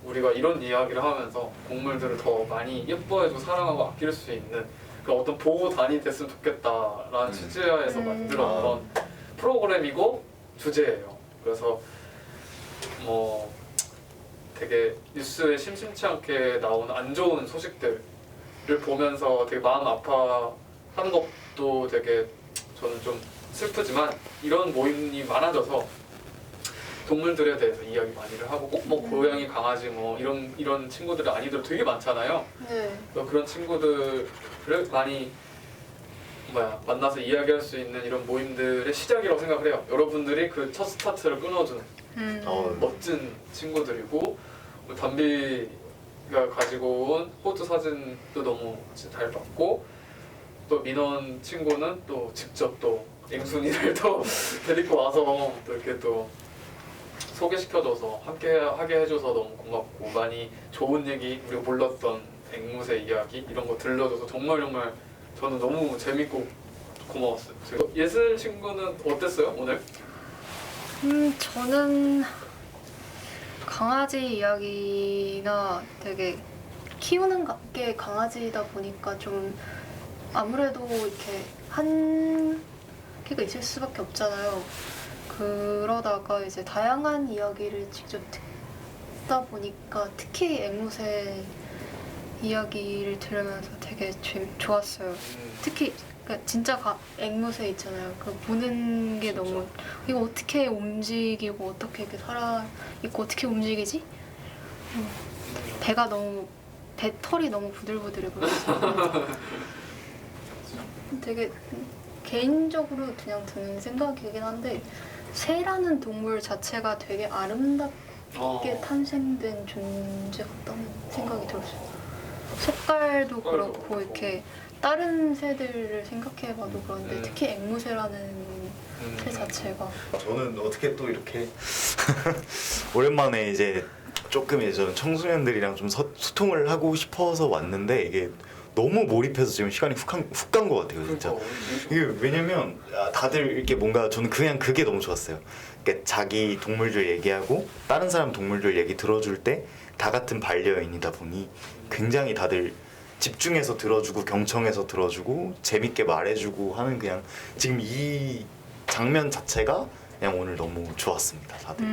우리가 이런 이야기를 하면서 동물들을 더 많이 예뻐해주고 사랑하고 아낄 수 있는 그런 어떤 보호단이 됐으면 좋겠다라는 취지하에서 만들었던 프로그램이고 주제예요. 그래서 뭐 되게 뉴스에 심심치 않게 나오는 안 좋은 소식들을 보면서 되게 마음 아파하는 것도 되게 저는 좀 슬프지만 이런 모임이 많아져서 동물들에 대해서 이야기 많이를 하고 꼭 뭐 고양이, 강아지 뭐 이런 친구들이 아니더라도 되게 많잖아요. 네. 그런 친구들을 많이 만나서 이야기할 수 있는 이런 모임들의 시작이라고 생각을 해요. 여러분들이 그 첫 스타트를 끊어주는 멋진 친구들이고 담비가 가지고 온 호주 사진도 너무 잘 봤고 또 민원 친구는 또 직접 또 앵순이를 또 데리고 와서 또 이렇게 또 소개시켜줘서 함께 하게 해줘서 너무 고맙고 많이 좋은 얘기 우리가 몰랐던 앵무새 이야기 이런 거 들려줘서 정말 저는 너무 재밌고 고마웠어요. 예슬 친구는 어땠어요 오늘? 저는 강아지 이야기나 되게 키우는 게 강아지다 보니까 좀 아무래도 이렇게 한계가 있을 수밖에 없잖아요. 그러다가 이제 다양한 이야기를 직접 듣다 보니까 특히 앵무새 이야기를 들으면서 되게 좋았어요. 특히 그러니까 진짜 앵무새 있잖아요. 그 보는 게 너무 이거 어떻게 움직이고 어떻게 이렇게 살아 있고 어떻게 움직이지? 배털이 너무 부들부들해 보여서 되게 개인적으로 그냥 드는 생각이긴 한데 새라는 동물 자체가 되게 아름답게 탄생된 존재 같다는 생각이 들었어요. 색깔도 그렇고 이렇게 다른 새들을 생각해봐도 그런데 특히 앵무새라는 새 자체가 저는 어떻게 또 이렇게 오랜만에 이제 조금 이제 저는 청소년들이랑 좀 소통을 하고 싶어서 왔는데 이게 너무 몰입해서 지금 시간이 훅 간 것 같아요 진짜. 이게 왜냐면 다들 이렇게 뭔가 저는 그냥 그게 너무 좋았어요. 그러니까 자기 동물들 얘기하고 다른 사람 동물들 얘기 들어줄 때 다 같은 반려인이다 보니 굉장히 다들 집중해서 들어주고 경청해서 들어주고 재밌게 말해주고 하는 그냥 지금 이 장면 자체가 그냥 오늘 너무 좋았습니다. 다들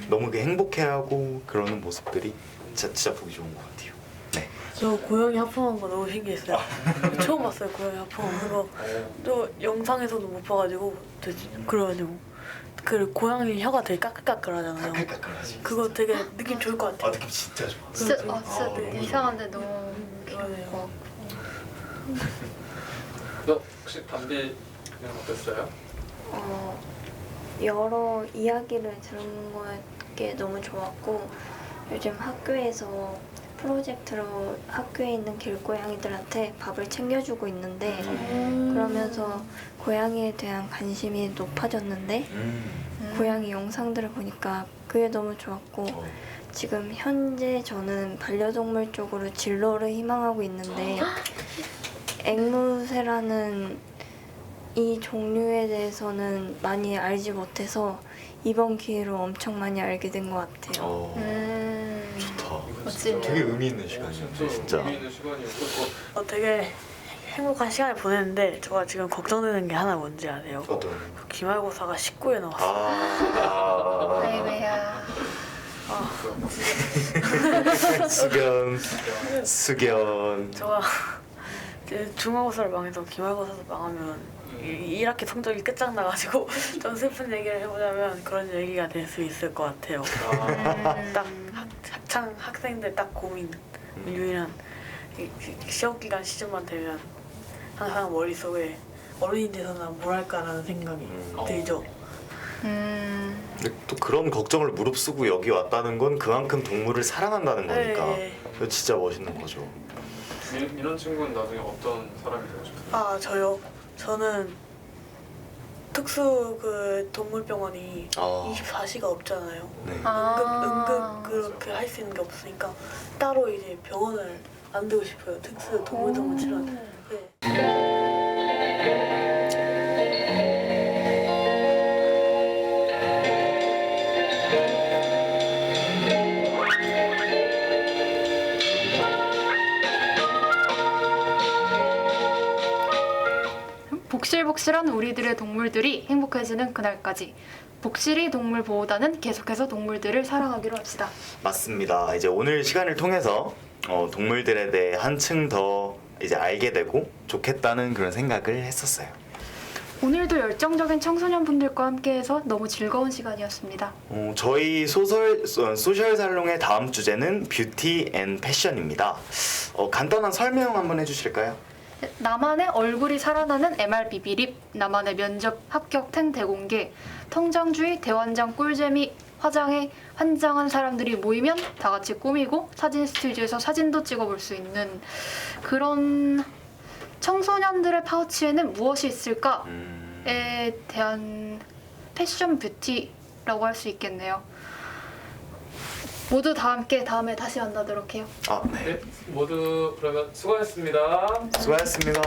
너무 행복해하고 그러는 모습들이 진짜 보기 좋은 것 같아요. 네. 저 고양이 하품한 거 너무 신기했어요. 처음 봤어요 고양이 하품한 거. 저 영상에서도 못 봐가지고 그래가지고 그 고양이 혀가 되게 까끌까끌하잖아요. 까끌까끌하지. 그거 되게 느낌 좋을 것 같아요. 느낌 진짜 좋아. 진짜 네. 이상한데 너무 맞아요. 너 혹시 담비는 어땠어요? 여러 이야기를 들은 게 너무 좋았고 요즘 학교에서 프로젝트로 학교에 있는 길고양이들한테 밥을 챙겨주고 있는데 그러면서 고양이에 대한 관심이 높아졌는데 고양이 영상들을 보니까 그게 너무 좋았고 지금 현재 저는 반려동물 쪽으로 진로를 희망하고 있는데 앵무새라는 이 종류에 대해서는 많이 알지 못해서 이번 기회로 엄청 많이 알게 된 것 같아요. 좋다. 멋지네요. 되게 의미 있는 시간이었는데 진짜. 의미 있는 시간이었고 되게 행복한 시간을 보냈는데 제가 지금 걱정되는 게 하나 뭔지 아세요? 어떤? 기말고사가 19에 나왔어요. 아이고야. 수견. 제가 이제 중간고사를 망해서 기말고사도 망하면 1학기 성적이 끝장나가지고 좀 슬픈 얘기를 해보자면 그런 얘기가 될 수 있을 것 같아요. 딱 학생들 딱 고민 유일한 시험 기간 시즌만 되면 항상 머릿속에 어른이 돼서 난 뭘 할까라는 생각이 들죠. 근데 또 그런 걱정을 무릅쓰고 여기 왔다는 건 그만큼 동물을 사랑한다는 거니까 네. 그거 진짜 멋있는 거죠. 이런 친구는 나중에 어떤 사람이 되고 싶어요? 저요? 저는 특수 그 동물병원이 24시가 없잖아요. 네. 응급 그렇게 할 수 있는 게 없으니까 따로 이제 병원을 만들고 싶어요. 특수 동물병원 치료원. 네. 복실복실한 우리들의 동물들이 행복해지는 그날까지 복실이 동물보호단은 계속해서 동물들을 사랑하기로 합시다. 맞습니다. 이제 오늘 시간을 통해서 동물들에 대해 한층 더 이제 알게 되고 좋겠다는 그런 생각을 했었어요. 오늘도 열정적인 청소년분들과 함께해서 너무 즐거운 시간이었습니다. 저희 소셜 살롱의 다음 주제는 뷰티 앤 패션입니다. 간단한 설명 한번 해주실까요? 나만의 얼굴이 살아나는 MRBB 립, 나만의 면접 합격템 대공개, 통장주의 대환장 꿀잼이 화장에 환장한 사람들이 모이면 다 같이 꾸미고 사진 스튜디오에서 사진도 찍어볼 수 있는 그런 청소년들의 파우치에는 무엇이 있을까에 대한 패션 뷰티라고 할 수 있겠네요. 모두 다 함께 다음에 다시 만나도록 해요. 아, 네. 네, 모두 그러면 수고하셨습니다. 수고하셨습니다.